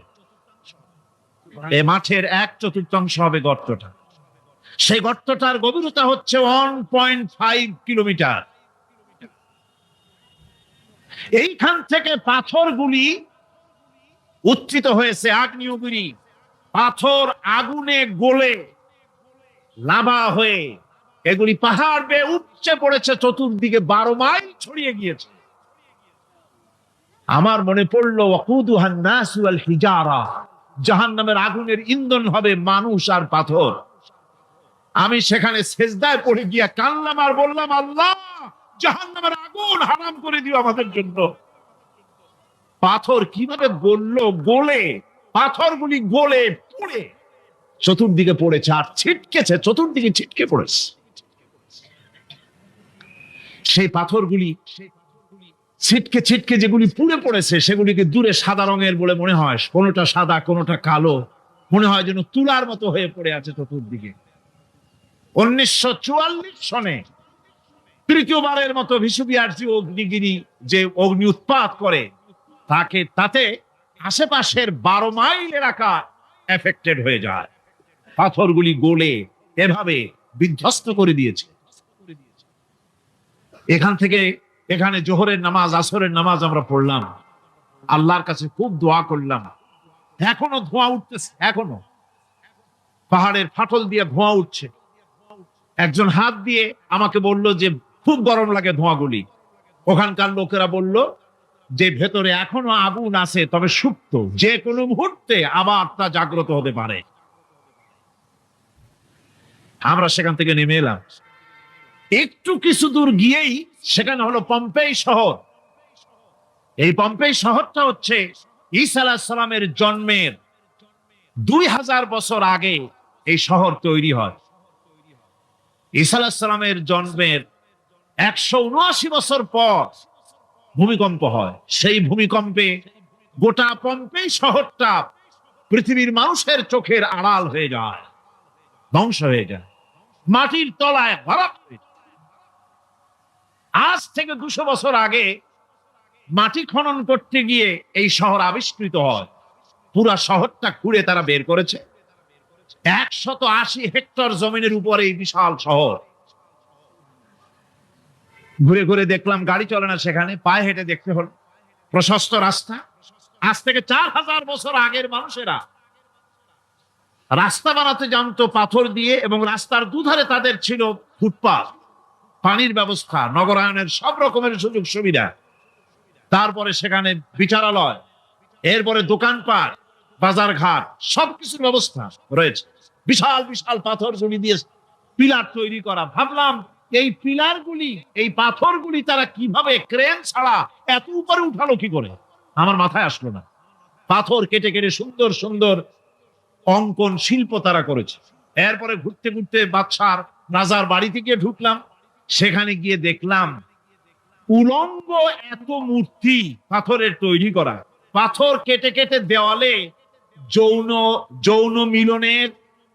এই মাঠের 1/4 হবে গর্তটা। সেই গর্তটার গভীরতা হচ্ছে 1.5 কিলোমিটার। এইখান থেকে পাথরগুলি উত্থিত হয়েছে, আগ্নেয়গিরি পাথর আগুনে গলে লাভা হয়ে এগুলি পাহাড় বেয়ে উপচে পড়েছে, চতুর্দিকে 12 মাইল ছড়িয়ে গিয়েছে। আমার মনে পড়লো ওয়াকুদুহান নাস ওয়াল হিজারা, জাহান্নামের আগুনের ইন্ধন হবে মানুষ আর পাথর। আমি সেখানে সেজদায় পড়ে গিয়া কান্নাম আর বললাম, আল্লাহ জাহান্নামের আগুন হারাম করে দিও আমাদের জন্য। পাথর কিভাবে গললো, গলে পাথরগুলি গলে পড়ে চতুর্দিকে পড়েছে, আর ছিটকেছে, চতুর্দিকে ছিটকে পড়েছে। সেই পাথরগুলি ছিটকে ছিটকে যেগুলি পুড়ে পড়েছে, সেগুলিকে দূরে সাদা রঙের বলে মনে হয়, কোনোটা সাদা কোনোটা কালো, মনে হয় যেন তুলার মতো হয়ে পড়ে আছে চতুর্দিকে। 1944 সনে তৃতীয়বারের মতো ভিসুভিয়াস যে অগ্নিগিরি, যে অগ্নি উৎপাত করে, তাতে আশেপাশের 12 মাইল এলাকা এফেক্টেড হয়ে যায়। পাথরগুলি গলে এভাবে বিধ্বস্ত করে দিয়েছে। এখান থেকে এখানে জোহরের নামাজ, আসরের নামাজ আমরা পড়লাম, আল্লাহর কাছে খুব দোয়া করলাম। এখনো ধোঁয়া উঠতেছে, এখনো পাহাড়ের ফাটল দিয়ে ধোঁয়া উঠছে। একজন হাত দিয়ে আমাকে বলল যে খুব গরম লাগে ধোঁয়াগুলি। ওখানকার লোকেরা বলল যে ভেতরে এখনো আগুন আছে, তবে সুপ্ত, যে কোনো মুহূর্তে আবার তা জাগ্রত হতে পারে। আমরা সেখান থেকে নেমে এলাম। একটু কিছু দূর গিয়েই সেখানে হলো পম্পেই শহর। এই পম্পেই শহরটা হচ্ছে ঈসা আলাইহিস সালামের জন্মের 2000 বছর আগে এই শহর তৈরি হয়। ঈসা আলাইহিস সালামের জন্মের 179 বছর পর ভূমিকম্প হয়। সেই ভূমিকম্পে গোটা পম্পেই শহরটা পৃথিবীর মানুষের চোখের আড়াল হয়ে যায়, ধ্বংস হয়ে যায়, মাটির তলায় ভরাট হয়ে যায়। আজ থেকে 200 বছর আগে মাটি খনন করতে গিয়ে এই শহর আবিষ্কৃত হয়। পুরা শহরটা খুঁড়ে তারা বের করেছে। 180 হেক্টর জমিনের উপরে এই বিশাল শহর। ঘুরে ঘুরে দেখলাম, গাড়ি চলে না সেখানে, পায়ে হেঁটে দেখতে হলো। প্রশস্ত রাস্তা। আজ থেকে 4000 বছর আগের মানুষেরা রাস্তা বানাতে জানতো পাথর দিয়ে, এবং রাস্তার দুধারে তাদের ছিল ফুটপাথ, পানির ব্যবস্থা, নগরায়নের সব রকমের সুযোগ সুবিধা। তারপরে সেখানে বিচারালয়, এরপরে দোকানপাট, বাজার ঘাট, সবকিছুর ব্যবস্থা রয়েছে। বিশাল বিশাল পাথর জমি দিয়ে পিলার তৈরি করা। ভাবলাম এই পিলারগুলি, এই পাথরগুলি তারা কিভাবে ক্রেন ছাড়া এত উপরে উঠালো কি করে, আমার মাথায় আসলো না। পাথর কেটে কেটে সুন্দর সুন্দর অঙ্কন শিল্প তারা করেছে। এরপরে ঘুরতে ঘুরতে বাদশার রাজার বাড়িতে গিয়ে ঢুকলাম। সেখানে গিয়ে দেখলাম উলঙ্গ এত মূর্তি পাথরের তৈরি করা। পাথর কেটে কেটে দেওয়ালে যৌন যৌন মিলনের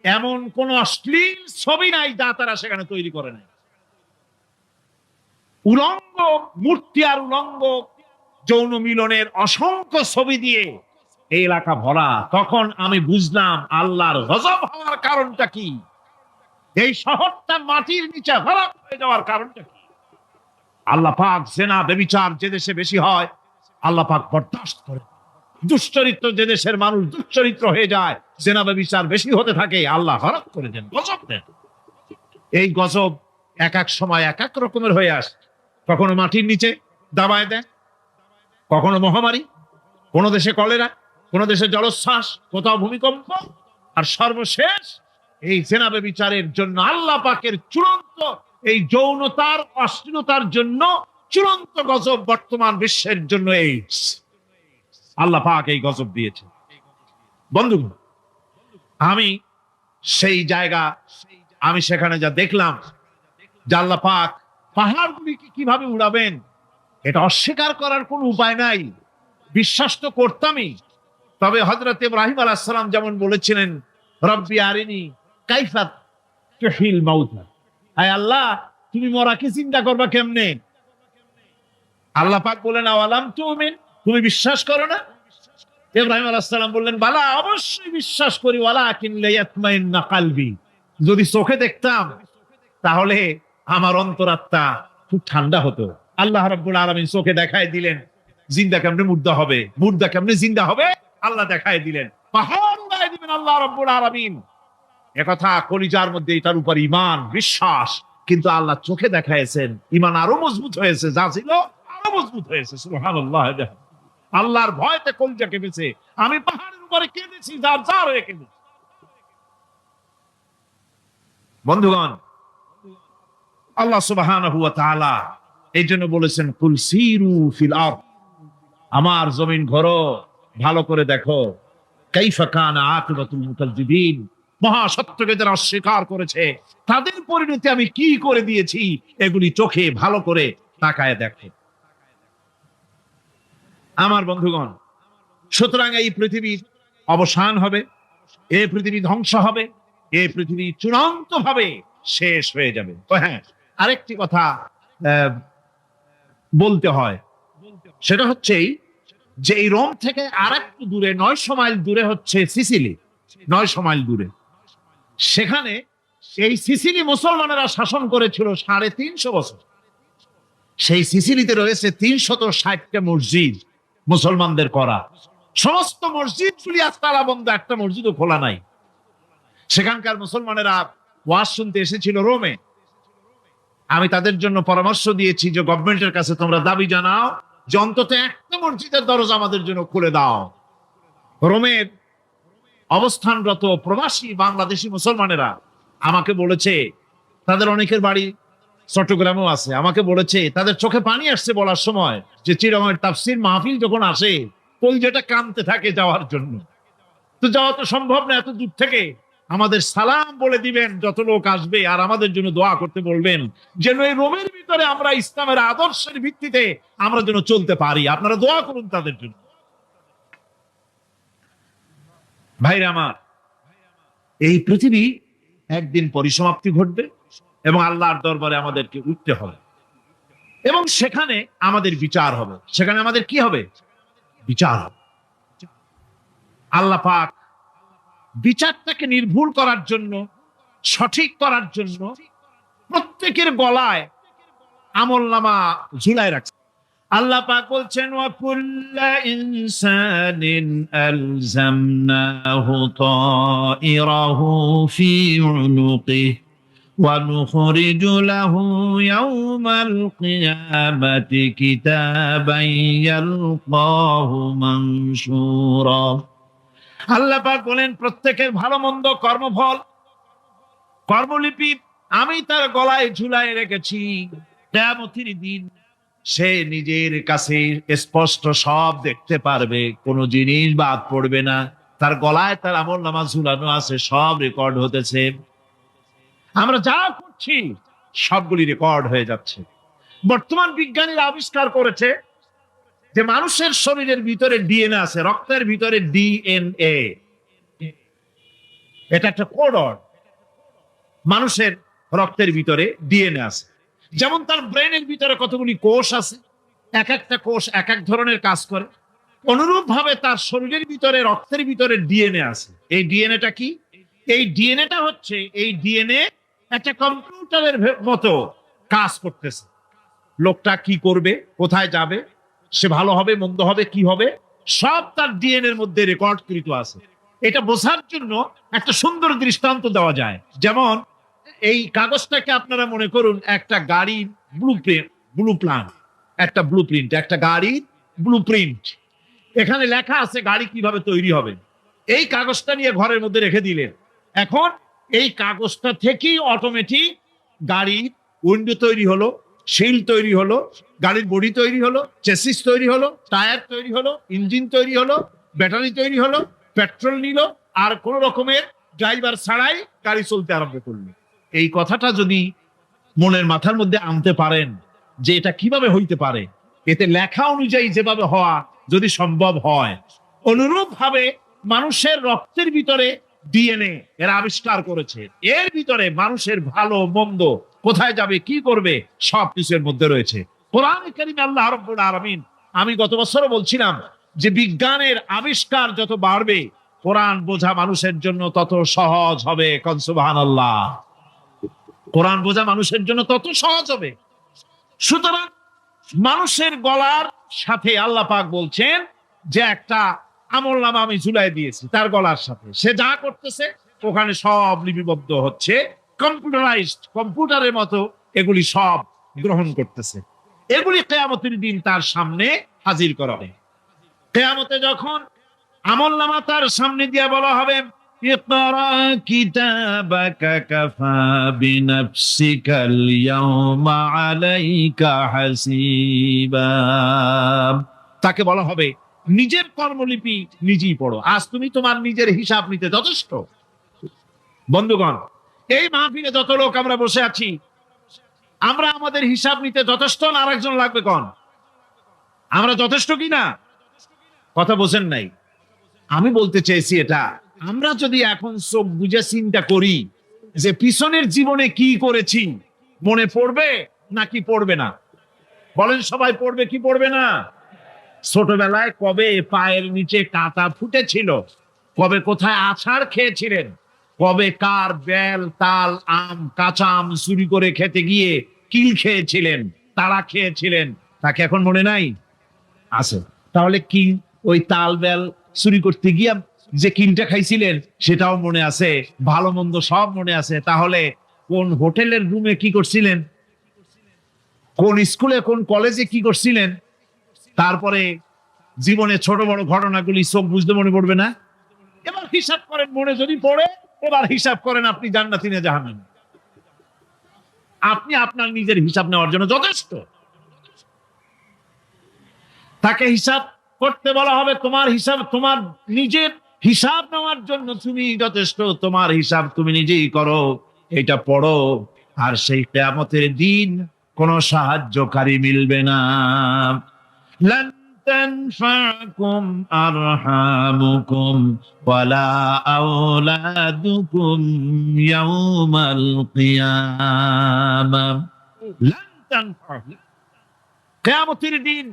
এমন কোন অশ্লীল ছবি নাই যা তারা সেখানে তৈরি করে নাই। উলঙ্গ মূর্তি আর উলঙ্গ যৌন মিলনের অসংখ্য ছবি দিয়ে এই এলাকা ভরা। তখন আমি বুঝলাম আল্লাহর গজব হওয়ার কারণটা কি, এই শহরটা মাটির নিচে ভরা হয়ে যাওয়ার কারণটা কি। আল্লাহ পাক জেনা ব্যভিচার যে দেশে বেশি হয় আল্লাহ পাক বরদাস্ত করে। দুশ্চরিত্র যে দেশের মানুষ দুশ্চরিত্র হয়ে যায়, জেনা ব্যভিচার বেশি হতে থাকে, আল্লাহ হরক করে দেন, গজব দেন। এই গজব এক এক সময় এক এক রকমের হয়ে আসে। কখনো মাটির নিচে দাবায় দেয়, কখনো মহামারী, কোন দেশে কলেরা, কোন দেশে জলোচ্ছ্বাস, কোথাও ভূমিকম্প, আর সর্বশেষ এই জেনা ব্যভিচারের জন্য আল্লাহ পাকের চূড়ান্ত, এই যৌনতার অশ্লীলতার জন্য চূড়ান্ত গজব বর্তমান বিশ্বের জন্য এইডস। আল্লাহ পাক এই গজব দিয়েছে। বন্ধুগণ, আমি সেই জায়গা, আমি সেখানে যা দেখলাম যে আল্লাহ পাক পাহাড়গুলিকে কিভাবে উড়াবেন, এটা অস্বীকার করার কোনো উপায় নাই। বিশ্বাস তো করতামই। তবে হযরত ইব্রাহিম আলাইহিস সালাম যেমন বলেছিলেন, রব্বি আরিনি কাইফা তুহিল মাউতা, আয় আল্লাহ তুমি মরাকে চিন্তা করবা কেমনে। আল্লাহ পাক বলেন, আওয়ালাম তুমিন, তুমি বিশ্বাস করো না? ইব্রাহিম আলাইহিস সালাম বললেন, বালা, অবশ্যই বিশ্বাস করি, ওয়ালাকিন লিয়াতমাইন্না কলবি, যদি চোখে দেখতাম তাহলে আমার অন্তরাত্মা খুব ঠান্ডা হতো। আল্লাহ রাব্বুল আলামিন চোখে দেখায় দিলেন জিন্দা কেমনে মুর্দা হবে, মুর্দা কেমনে জিন্দা হবে, আল্লাহ দেখায় দিলেন। পাহাড় উড়ায় দিবেন আল্লাহ রাব্বুল আলামিন। একথা কলিজার মধ্যে এটার উপর ঈমান বিশ্বাস, কিন্তু আল্লাহ চোখে দেখাইছেন, ঈমান আরো মজবুত হয়েছে, যা ছিল আরো মজবুত হয়েছে। সুবহানাল্লাহ। আল্লাহর ভয়তে কলিজা কেঁপেছে। আমি পাহাড়ের উপরে কেঁদেছি, যার যার হয়ে কেঁদেছি। বন্ধুগণ, আল্লাহ সুবহানাহু ওয়া তাআলা এই জন্য বলেছেন, কুল সিরু ফিল আরদ, আমার জমিন ঘোরো, ভালো করে দেখো, কাইফা কানা আকিবাতুল মুকাজ্জিবিন, মহা সত্যকে যারা অস্বীকার করেছে তাদের পরিণতি আমি কি করে দিয়েছি, এগুলি চোখে ভালো করে তাকায় দেখো। আমার বন্ধুগণ, সুতরাং এই পৃথিবীর অবসান হবে, এই পৃথিবী ধ্বংস হবে, এই পৃথিবী চূড়ান্ত ভাবে শেষ হয়ে যাবে। ও হ্যাঁ, আরেকটি কথা বলতে হয়, সেটা হচ্ছে যে এই রোম থেকে আরেকটু দূরে 900 মাইল দূরে হচ্ছে সিসিলি। 900 মাইল দূরে, সেখানে এই সিসিলি মুসলমানেরা শাসন করেছিল 350 বছর। সেই সিসিলিতে রয়েছে 360টা মসজিদ মুসলমানদের করা। সমস্ত মসজিদগুলি আজ তালা বন্ধ, একটা মসজিদও খোলা নাই। সেখানকার মুসলমানেরা ওয়াজ শুনতে এসেছিল রোমে। আমি তাদের জন্য পরামর্শ দিয়েছি যে গভর্নমেন্টের কাছে তোমরা দাবি জানাও যে অন্তত একটা মসজিদের দরজা আমাদের জন্য খুলে দাও। রোমের অবস্থানরত প্রবাসী বাংলাদেশি মুসলমানেরা আমাকে বলেছে, তাদের অনেকের বাড়ি চট্টগ্রামেও আছে, আমাকে বলেছে তাদের চোখে পানি আসছে বলার সময় যে চিরঙের তাফসীর মাহফিল যখন আসে কলজেটা কাঁদতে থাকে যাওয়ার জন্য। তো যাওয়া তো সম্ভব না এত দূর থেকে। আমাদের সালাম বলে দিবেন যত লোক আসবে, আর আমাদের জন্য দোয়া করতে বলবেন যেন এই রোমের ভিতরে আমরা ইসলামের আদর্শের ভিত্তিতে আমরা যেন চলতে পারি। আপনারা দোয়া করুন তাদের জন্য। ভাইরা আমার, এই পৃথিবী একদিন পরিসমাপ্তি ঘটবে এবং আল্লাহর দরবারে আমাদেরকে উঠতে হবে এবং সেখানে আমাদের বিচার হবে। সেখানে আমাদের কি হবে? বিচার হবে। আল্লাহ পাক বিচারটাকে নির্ভুল করার জন্য, সঠিক করার জন্য প্রত্যেকের গলায় আমলনামা ঝুলায় রাখছে। আল্লাহ পাক বলছেন, ওয়া কুল্লা ইনসানিন আলজামনাহু তাইরাহু ফি উনুকিহি ওয়া নুখরিজু লাহু ইয়াওমাল কিয়ামাতি কিতাবান ইয়ালকাহু মানশুরা। আল্লাহ পাক বলেন, প্রত্যেকের ভালো মন্দ কর্মফল, কর্মলিপি আমি তার গলায় ঝুলায় রেখেছি। কিয়ামতের দিন সে নিজের কাছে স্পষ্ট সব দেখতে পারবে, কোনো জিনিস বাদ পড়বে না। তার গলায় তার আমলনামা ঝুলানো আছে, সব রেকর্ড হতেছে। আমরা যা করছি সবগুলি রেকর্ড হয়ে যাচ্ছে। বর্তমান বিজ্ঞানীরা আবিষ্কার করেছে যে মানুষের শরীরের ভিতরে ডিএনএ আছে, রক্তের ভিতরে ডিএনএ, এটা একটা কোডর। মানুষের রক্তের ভিতরে ডিএনএ আছে। যেমন তার ব্রেনের ভিতরে কতগুলি কোষ আছে, এক একটা কোষ এক এক ধরনের কাজ করে, অনুরূপ ভাবে তার শরীরের ভিতরে রক্তের ভিতরে ডিএনএ আছে। এই ডিএনএটা কি? এই ডিএনএটা হচ্ছে, এই ডিএনএ একটা কম্পিউটারের মতো কাজ করতেছে। লোকটা কি করবে, কোথায় যাবে, সে ভালো হবে মন্দ হবে কি হবে, সব তার ডিএনএ এর মধ্যে রেকর্ডকৃত আছে। এটা বোঝার জন্য একটা সুন্দর দৃষ্টান্ত দেওয়া যায়। যেমন এই কাগজটাকে আপনারা মনে করুন একটা গাড়ির একটা ব্লুপ্রিন্ট, একটা গাড়ির ব্লুপ্রিন্ট। এখানে লেখা আছে গাড়ি কিভাবে তৈরি হবে। এই কাগজটা নিয়ে ঘরের মধ্যে রেখে দিলেন। এখন এই কাগজটা থেকেই অটোমেটিক গাড়ির উইন্ডো তৈরি হলো, শিল তৈরি হলো, গাড়ির বডি তৈরি হলো, চেসিস তৈরি হলো, টায়ার তৈরি হলো, ইঞ্জিন তৈরি হলো, ব্যাটারি তৈরি হলো, পেট্রোল নিল, আর কোন রকমের ড্রাইভার ছাড়াই গাড়ি চলতে আরম্ভ করলো। এই কথাটা যদি মনের মাথার মধ্যে আনতে পারেন যে এটা কিভাবে হইতে পারে, এতে লেখা অনুযায়ী যেভাবে হওয়া যদি সম্ভব হয়, অনুরূপ ভাবে মানুষের রক্তের ভিতরে ডিএনএ এরা আবিষ্কার করেছে। এর ভিতরে মানুষের ভালো মন্দ, কোথায় যাবে কি করবে, সবকিছুর মধ্যে রয়েছে। কোরআনে কারীমে আল্লাহ রাব্বুল আলামিন, আমি গত বছরও বলছিলাম যে বিজ্ঞানের আবিষ্কার যত বাড়বে কোরআন বোঝা মানুষের জন্য তত সহজ হবে। কোন সুবহানাল্লাহ। কোরআন বোঝা মানুষের জন্য তত সহজ হবে। সুতরাং মানুষের গলার সাথে আল্লাহ পাক বলছেন যে একটা আমলনামা আমি ঝুলাই দিয়েছি তার গলার সাথে। সে যা করতেছে ওখানে সব লিপিবদ্ধ হচ্ছে, কম্পিউটারাইজড, কম্পিউটারের মতো এগুলি সব গ্রহণ করতেছে। এগুলি কিয়ামতের দিন তার সামনে হাজির করা হবে। কিয়ামতে যখন আমলনামা তার সামনে দিয়ে বলা হবে, ইকরা কিতাবাকা কাফা বিনাফসিকাল ইয়াওমা আলাইকা হাসিবা। তাকে বলা হবে নিজের কর্মলিপি নিজেই পড়ো, আজ তুমি তোমার নিজের হিসাব নিতে যথেষ্ট। বন্ধুগণ, এই মাহফিলে যত লোক আমরা বসে আছি, আমরা আমাদের হিসাব নিতে যথেষ্ট না আরেকজন লাগবে? কোন আমরা যথেষ্ট কি না? কথা বোঝেন নাই। আমি বলতে চেয়েছি এটা, আমরা যদি এখন চোখ বুঝে চিন্তা করি যে পিছনের জীবনে কি করেছি, মনে পড়বে নাকি পড়বে না? বলেন সবাই, পড়বে কি পড়বে না? ছোটবেলায় কবে পায়ের নিচে কাঁটা ফুটেছিল, কবে কোথায় আছাড় খেয়েছিলেন, কবে কার বেল তাল আম কাঁচা আম চুরি করে খেতে গিয়ে কিল খেয়েছিলেন, তাড়া খেয়েছিলেন, তাকে এখন মনে নাই? আছে। তাহলে কি ওই তাল বেল চুরি করতে গিয়ে যে কিলটা খাইছিলেন সেটাও মনে আছে, ভালো মন্দ সব মনে আছে। তাহলে কোন হোটেলের রুমে কি করছিলেন, কোন স্কুলে কোন কলেজে কি করছিলেন, তারপরে জীবনে ছোট বড় ঘটনাগুলি চোখ বুঝতে মনে পড়বে না? এবার হিসাব করেন, মনে যদি পড়ে এবার হিসাব করেন আপনি জান্নাতি না জাহান্নামী। আপনি আপনার নিজের হিসাব নেওয়ার জন্য যথেষ্ট। তাকে হিসাব করতে বলা হবে, তোমার হিসাব, তোমার নিজের হিসাব নেওয়ার জন্য তুমি যথেষ্ট, তোমার হিসাব তুমি নিজেই করো, এটা পড়ো। আর সেই কিয়ামতের দিন কোনো সাহায্যকারী মিলবে না। لن تنفعكم أرحامكم ولا أولادكم يوم القيامة لن تنفعكم। কিয়ামতের দিন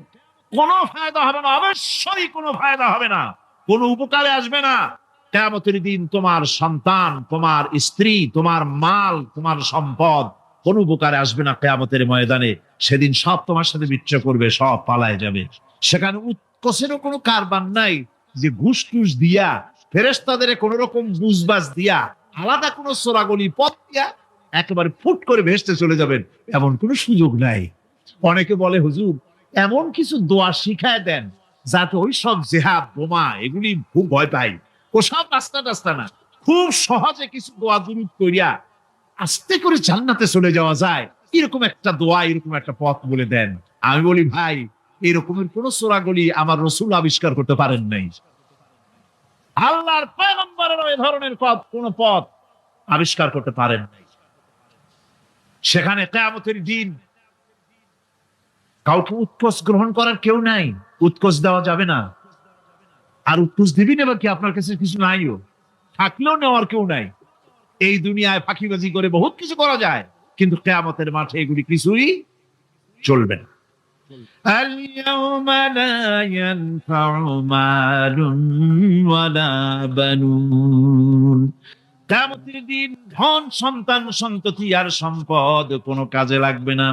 কোনো ফায়দা হবে না, অবশ্যই কোনো ফায়দা হবে না, কোনো উপকারে আসবে না। কিয়ামতের দিন তোমার সন্তান, তোমার স্ত্রী, তোমার মাল, তোমার সম্পদ কোন উপকারে আসবে না কিয়ামতের ময়দানে। সেদিন সব তোমার সাথে বিচ্ছেদ করবে, সব পালায় যাবে। সেখানে উৎকোষেরও কোনো কারবার নাই যে ঘুষ টুস দিয়া, ফেরেশতাদের কোন রকম বুঝবাজ দিয়া, আলাদা কোনো চোরাগলি পথ দিয়া একেবারে ফুট করে ভেসতে চলে যাবেন, এমন কোনো সুযোগ নাই। অনেকে বলে হুজুর এমন কিছু দোয়া শিখায় দেন যাতে ওই সব জেহাদ বোমা এগুলি খুব ভয় পাই, ওসব রাস্তা টাস্তা না, খুব সহজে কিছু দোয়া দুরূদ করিয়া আস্তে করে জান্নাতে চলে যাওয়া যায়, এরকম একটা দোয়া, এরকম একটা পথ বলে দেন। আমি বলি ভাই, এরকমের কোন চোরাগলি আমার রসুল আবিষ্কার করতে পারেন নাই। আল্লাহর পয়গম্বরের ওই ধরনের কোন পথ আবিষ্কার করতে পারেন নাই। সেখানে কিয়ামতের দিন কাউকে উৎকোষ গ্রহণ করার কেউ নাই, উৎকোষ দেওয়া যাবে না। আর উৎকোষ দিবি নেবা কি, আপনার কাছে কিছু নাইও, থাকলেও নেওয়ার কেউ নাই। এই দুনিয়ায় ফাঁকিবাজি করে বহুত কিছু করা যায়, কিন্তু কিয়ামতের মাঠে এগুলি কিছুই চলবে না। اليوم لا ينفع مال ولا بنون। কিয়ামতের দিন ধন সন্তান সন্ততি আর সম্পদ কোনো কাজে লাগবে না।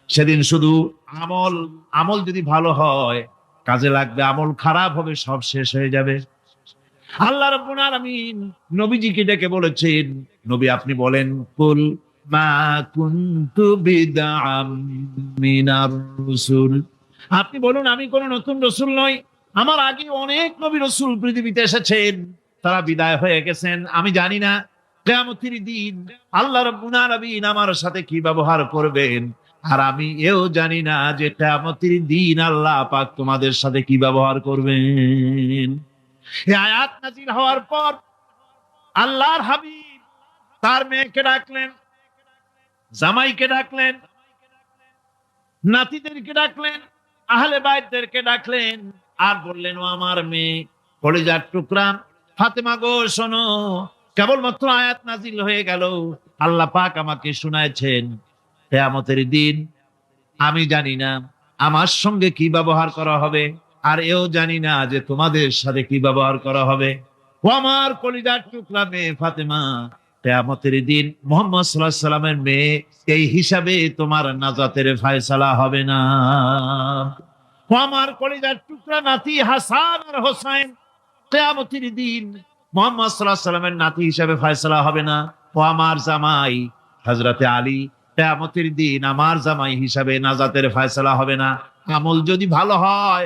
সেদিন শুধু আমল, আমল যদি ভালো হয় কাজে লাগবে, আমল খারাপ হবে সব শেষ হয়ে যাবে। আল্লাহ রাব্বুল আলামিন নবীজিকে ডেকে বলেছেন, নবী আপনি বলেন, কুল মা কুনতু বিদআম মিনার রাসূল, আপনি বলুন আমি কোন নতুন রাসূল নই, আমার আগে অনেক নবী রাসূল পৃথিবীতে এসেছেন, তারা বিদায় হয়ে গেছেন। আমি জানি না কিয়ামতের দিন আল্লাহ রাব্বুল আলামিন আমার সাথে কি ব্যবহার করবেন, আর আমি এও জানি না যে কিয়ামতের দিন আল্লাহ পাক তোমাদের সাথে কি ব্যবহার করবেন। এই আয়াত নাযিল হওয়ার পর আল্লাহর হাবিব তার মেয়েকে ডাকলেন, জামাইকে ডাকলেন, নাতিদেরকে ডাকলেন, আহলে বাইতদেরকে ডাকলেন, আর বললেন, ও আমার মেয়ে, কলিজার টুকরা ফাতেমা গো শোনো, কেবলমাত্র আয়াত নাযিল হয়ে গেল, আল্লাহ পাক আমাকে শুনাইছেন কিয়ামতের দিন আমি জানি না আমার সঙ্গে কি ব্যবহার করা হবে, আর এও জানি না যে তোমাদের সাথে কি ব্যবহার করা হবে। ও আমার কলিজার টুকরা মেয়ে ফাতেমা, কিয়ামতের দিন মুহাম্মদ সাল্লাল্লাহু আলাইহি সাল্লামের মেয়ে, এই হিসাবে তোমার নাজাতের ফয়সালা হবে না। ও আমার কলিজার টুকরা নাতি হাসান আর হোসেন, কিয়ামতের দিন মুহাম্মদ সাল্লাল্লাহু আলাইহি সাল্লামের নাতি হিসাবে ফয়সালা হবে না। ও আমার জামাই হযরতে আলী, কিয়ামতের দিন আমার জামাই হিসাবে নাজাতের ফয়সালা হবে না। আমল যদি ভালো হয়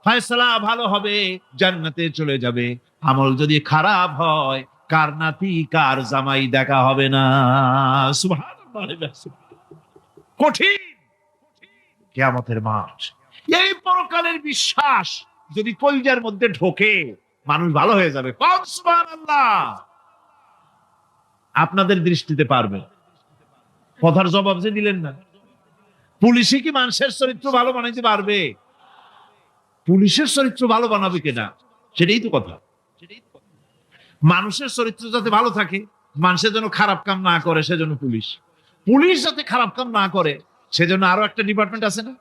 ফয়সালা ভালো হবে, জান্নাতে চলে যাবে। আমল যদি খারাপ হয় কার নাতি কার জামাই দেখা হবে না। সুবহানাল্লাহ। কঠিন কিয়ামতের মাঠ। এই পরকালের বিশ্বাস যদি কলিজার মধ্যে ঢোকে, মানুষ ভালো হয়ে যাবে। সুবহানাল্লাহ। আপনাদের দৃষ্টিতে পারবে। কথার জবাব যে দিলেন না, পুলিশে কি মানুষের চরিত্র ভালো বানাইতে পারবে? পুলিশের চরিত্র ভালো বানাবে কিনা সেটাই তো কথা। মানুষের চরিত্র যাতে ভালো থাকে, মানুষের জন্য খারাপ কাম না করে সেজন্য পুলিশ, পুলিশ যাতে খারাপ কাম না করে সেজন্য আরো একটা ডিপার্টমেন্ট আছে না,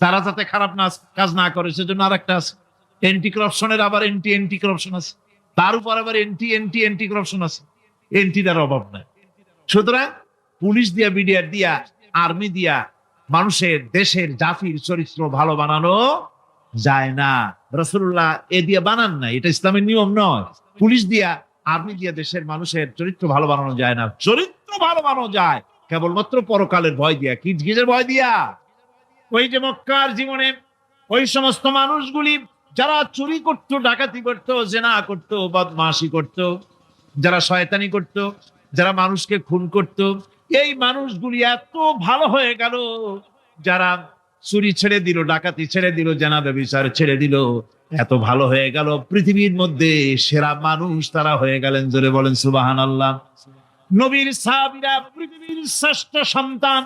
তারা যাতে খারাপ কাজ না করে সেজন্য আর একটা আছে। এন্টি করাপশনের আবার এন্টি করাপশন আছে, তার উপর আবার এন্টি করাপশন আছে। এন্টিটার অভাব নাই। সুতরাং পুলিশ দিয়া, বিডিআর দিয়া, আর্মি দিয়া মানুষের, দেশের, জাতির চরিত্র ভালো বানানো যায় না। রাসূলুল্লাহ এ দিয়ে বানান না, এটা ইসলামের নিয়ম নয়। পুলিশ দিয়া, আর্মি দিয়া দেশের মানুষের চরিত্র ভালো বানানো যায় না। চরিত্র ভালো বানানো যায় কেবলমাত্র পরকালের ভয় দিয়া। কিসের ভয় দিয়া? ওই যে মক্কার জীবনে ওই সমস্ত মানুষগুলি যারা চুরি করত, ডাকাতি করত, জেনা করত, বদমাশি করত, যারা শয়তানি করত, যারা মানুষকে খুন করত, এই মানুষগুলি এত ভালো হয়ে গেল, যারা চুরি ছেড়ে দিল, ডাকাতি ছেড়ে দিল, জেনা ব্যভিচার ছেড়ে দিল, এত ভালো হয়ে গেল। পৃথিবীর মধ্যে সেরা মানুষ তারা হয়ে গেলেন। জোরে বলেন সুবহানাল্লাহ। নবীর সাহাবীরা পৃথিবীর শ্রেষ্ঠ সন্তান,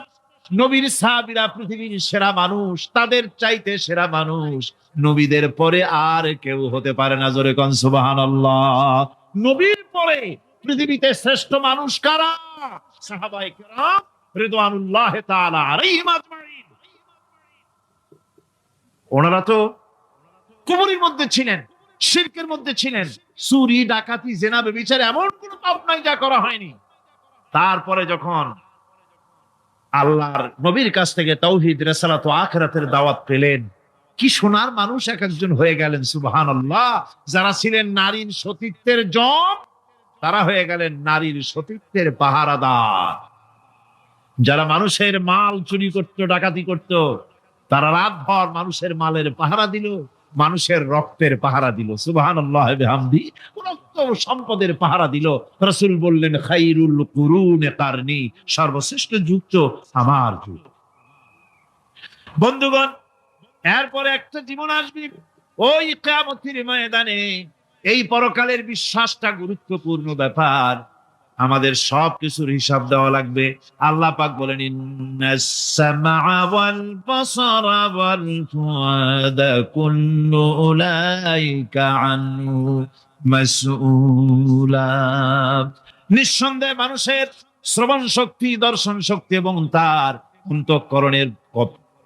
নবীর সাহাবীরা পৃথিবীর সেরা মানুষ, তাদের চাইতে সেরা মানুষ নবীদের পরে আর কেউ হতে পারে না। জোরে কোন সুবহানাল্লাহ। নবীর পরে পৃথিবীতে শ্রেষ্ঠ মানুষ কারা? সাহাবায়ে কেরাম রিদওয়ানুল্লাহি তাআলা আলাইহিম আজমাইন। ওনারা তো কুফরের মধ্যে ছিলেন, শিরকের মধ্যে ছিলেন, চুরি ডাকাতি জেনা ব্যভিচার এমন কোন পাপ নাই যা করা হয়নি। তারপরে যখন আল্লাহর নবীর কাছ থেকে তাওহীদ, রিসালাত ও আখিরাতের দাওয়াত পেলেন, কি সোনার মানুষ এক একজন হয়ে গেলেন। সুবহানাল্লাহ। যারা ছিলেন নারীর সতীত্বের জম, তারা হয়ে গেলেন নারীর সতীত্বের পাহারাদার। যারা মানুষের মাল চুরি করত, ডাকাতি করত, তারা রাতভর মানুষের মালের পাহারা দিল, মানুষের রক্তের পাহারা দিল। সুবহানাল্লাহ বিহামদি। রক্ত সম্পদের পাহারা দিল। রাসূল বললেন, খাইরুল কুরুনে কারনি, সর্বশ্রেষ্ঠ যুগ তো আমার যুগ। বন্ধুগণ, এরপরে একটা জীবন আসবে, ওই কিয়ামতের ময়দানে। এই পরকালের বিশ্বাসটা গুরুত্বপূর্ণ ব্যাপার। আমাদের সবকিছুর হিসাব দেওয়া লাগবে। আল্লাহ পাক বলেন, ইন্নাস সামআ ওয়াল বাসারা ওয়াল ফুআদা কুল্লু উলাইকা আনহু মাসউলা। নিঃসন্দেহে মানুষের শ্রবণ শক্তি, দর্শন শক্তি এবং তার অন্তঃকরণের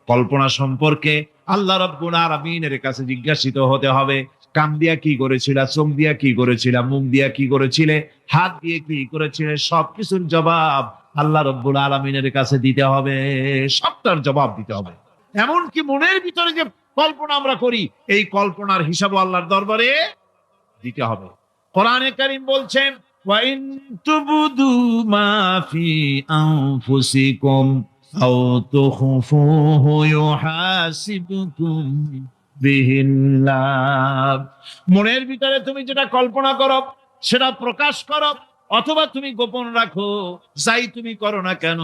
কল্পনা সম্পর্কে আল্লাহ রাব্বুল আলামিনের কাছে জিজ্ঞাসিত হতে হবে। কান দিয়া কি করেছিল, চোখ দিয়া কি করেছিল, মুখ দিয়া কি করেছিলে, হাত দিয়ে কি করেছিলে, সবকিছুর জবাব আল্লাহ রাব্বুল আলামিনের কাছে দিতে হবে। সবটার জবাব দিতে হবে। এমনকি মনের ভিতরে যে কল্পনা আমরা করি, এই কল্পনার হিসাবও আল্লাহর দরবারে দিতে হবে। কোরআনে কারীম বলছেন, ওয়া ইন তুবদু মা ফি আনফুসিকুম আও তুখফুহু ইউহাসিবকুম বিহিল্লাহ। মনের ভিতরে তুমি যেটা কল্পনা করো সেটা প্রকাশ করো, অথবা তুমি গোপন রাখো, যাই তুমি করো না কেন,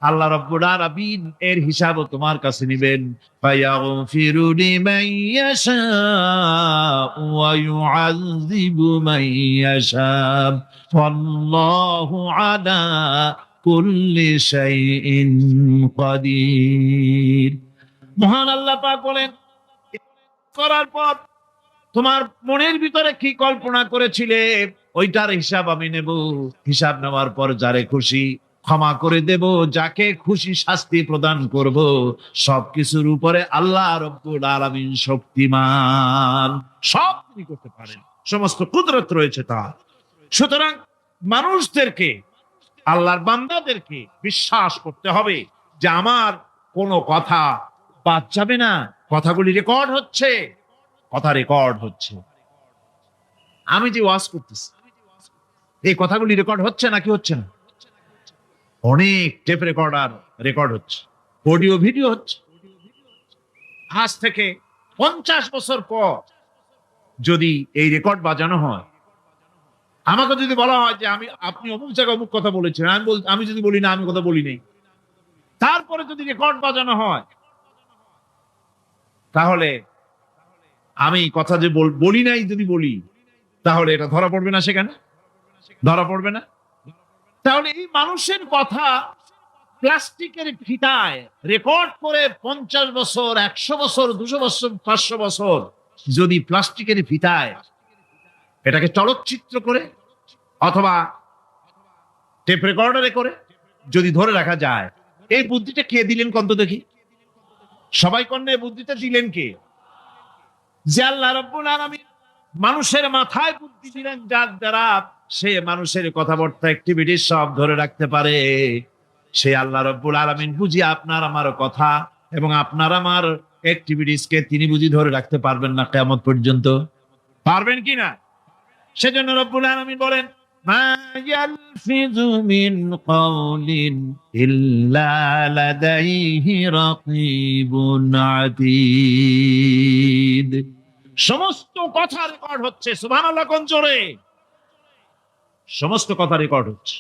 আল্লাহ রাব্বুল আলামিন এর হিসাবও তোমার কাছে নেবেন। ফায়াগফিরু লিমান ইয়াশা ওয়া ইউআযযিবু মান ইয়াশা ওয়াল্লাহু আলা কুল্লি শাইইন কাদির। মহান আল্লাহ পাক বলেন, করার পর তোমার মনের ভিতরে কি কল্পনা করেছিলে ওইটার হিসাব আমি নেব। হিসাব নেওয়ার পর যারে খুশি ক্ষমা করে দেব, যাকে খুশি শাস্তি প্রদান করব। সবকিছুর উপরে আল্লাহ রাব্বুল আলামিন শক্তিমান, সব তিনি করতে পারেন, সমস্ত কুদরত রয়েছে তার। সুতরাং মানুষদেরকে, আল্লাহর বান্দাদেরকে বিশ্বাস করতে হবে যে আমার কোনো কথা বাদ যাবে না। কথাগুলি রেকর্ড হচ্ছে, কথা রেকর্ড হচ্ছে। আমি যে ওয়াজ করতেছি, এই কথাগুলি রেকর্ড হচ্ছে নাকি হচ্ছে না? অনেক টেপ রেকর্ডার রেকর্ড হচ্ছে, অডিও ভিডিও হচ্ছে। আজ থেকে 50 বছর পর যদি এই রেকর্ড বাজানো হয়, আমাকে যদি বলা হয় যে আপনি অমুক জায়গায় অমুক কথা বলেছেন, আমি যদি বলি না আমি কথা বলি নাই, তারপরে যদি রেকর্ড বাজানো হয়, তাহলে আমি কথা যে বলি নাই যদি বলি, তাহলে এটা ধরা পড়বে না? সেখানে ধরা পড়বে না? তাহলে এই মানুষের কথা প্লাস্টিকের ফিতায় রেকর্ড করে 50 বছর, 100 বছর, 200 বছর, 500 বছর যদি প্লাস্টিকের ফিতায় এটাকে চলচ্চিত্র করে অথবা টেপ রেকর্ডারে করে যদি ধরে রাখা যায়, এই বুদ্ধিটা কে দিলেন কন্ত দেখি? সবাই কন্যা বুদ্ধিটা দিলেন কে? যে আল্লাহ রাব্বুল আলামিন মানুষের মাথায় বুদ্ধি দিলেন, যার দ্বারা সে মানুষের কথাবার্তা অ্যাক্টিভিটি সব ধরে রাখতে পারে। সে আল্লাহ রাব্বুল আলামিন বুঝি আপনার আমার কথা এবং আপনার আমার অ্যাক্টিভিটিস কে তিনি বুঝি ধরে রাখতে পারবেন না কিয়ামত পর্যন্ত? পারবেন কিনা? সেজন্য রব্বুল আলামিন বলেন, মা ইয়ালফিযু মিন কাওলিন ইল্লা লাদাইহি রাকীবুন আতীদ। সমস্ত কথা রেকর্ড হচ্ছে। সুবহানাল্লাহ কোন জোরে! সমস্ত কথা রেকর্ড হচ্ছে,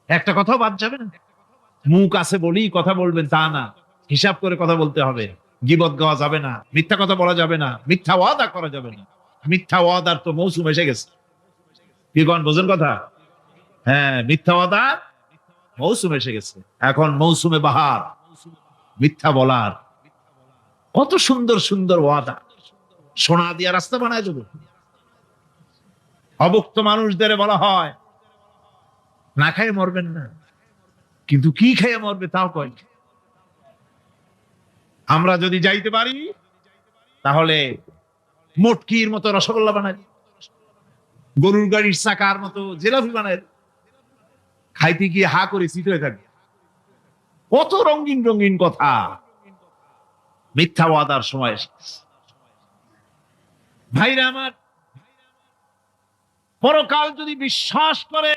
একটা কথাও বাদ যাবে না। মুখ আছে বলেই কথা বলবেন তা না, হিসাব করে কথা বলতে হবে। গীবত গাওয়া যাবে না, মিথ্যা কথা বলা যাবে না, মিথ্যা ওয়াদা করা যাবে না। মিথ্যা ওয়াদার তো মৌসুম এসে গেছে। কি কোন বোঝেন কথা? হ্যাঁ, মিথ্যা ওয়াদার মৌসুম এসে গেছে। এখন মৌসুমে বাহার, মিথ্যা বলার। কত সুন্দর সুন্দর ওয়াদা, সোনা দিয়া রাস্তা বানায় দেবো। অভুক্ত মানুষদের বলা হয় না খেয়ে মরবেন না, কিন্তু কি খেয়ে মরবে তাও কয়। আমরা যদি যাইতে পারি তাহলে মটকির মতো রসগোল্লা বানাই, গরুর গাড়ির চাকার মতো জিলাপি বানাই, খাইতে গিয়ে হা করে চিত হয়ে থাকে। কত রঙিন রঙিন কথা। মিথ্যা ওয়াদার সময় এসেছে। ভাইরা আমার, পরকাল যদি বিশ্বাস করে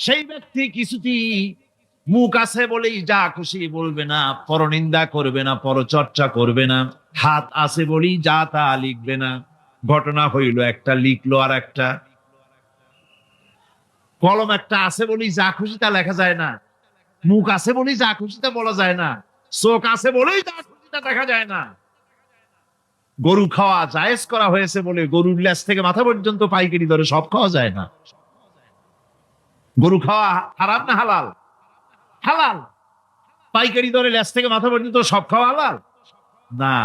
সেই ব্যক্তি কিছুতেই মুখ আছে বলেই যা খুশি বলবে না, পরনিন্দা করবে না, পরচর্চা করবে না, হাত আছে বলেই যা তা লিখবে না। ঘটনা হইল একটা, লিখলো আর একটা। কলম একটা আছে বলেই যা খুশি তা লেখা যায় না, মুখ আছে বলেই যা খুশি তা বলা যায় না, চোখ আছে বলেই যা খুশি তা দেখা যায় না। গরু খাওয়া জায়েজ করা হয়েছে বলে গরুর লেজ থেকে মাথা পর্যন্ত পাইকারি দরে সব খাওয়া যায় না। গরু খাওয়া হারাম না হালাল? হালাল। পাইকারি দরে লেজ থেকে মাথা পর্যন্ত সব খাওয়া হালাল না।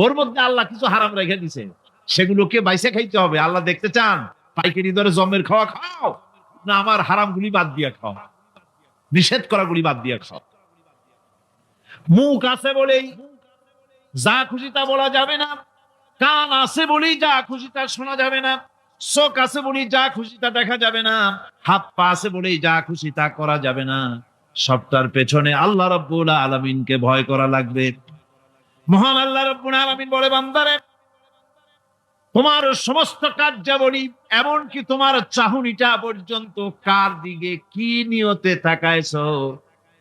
ওর মধ্যে আল্লাহ কিছু হারাম রেখে দিছে, সেগুলোকে বাইসে খাইতে হবে। আল্লাহ দেখতে চান পাইকারি দরে জমের খাওয়া খাও, না আমার হারাম গুলি বাদ দিয়া খাও, নিষেধ করা গুলি বাদ দিয়া খাও। মুখ আছে বলেই যা খুশি তা বলা যাবে না, কান আছে বলেই যা খুশি তা শোনা যাবে না, চোখ আছে বলেই যা খুশি তা দেখা যাবে না, হাত পা আছে বলেই যা খুশি তা করা যাবে না। সবটার পেছনে আল্লাহ রাব্বুল আলামিনকে ভয় করা লাগবে। মহান আল্লাহ রাব্বুল আলামিন বলে, বান্দারে তোমার সমস্ত কার্যাবলী, এমনকি তোমার চাহনিটা পর্যন্ত কার দিকে কি নিয়তে তাকাইছো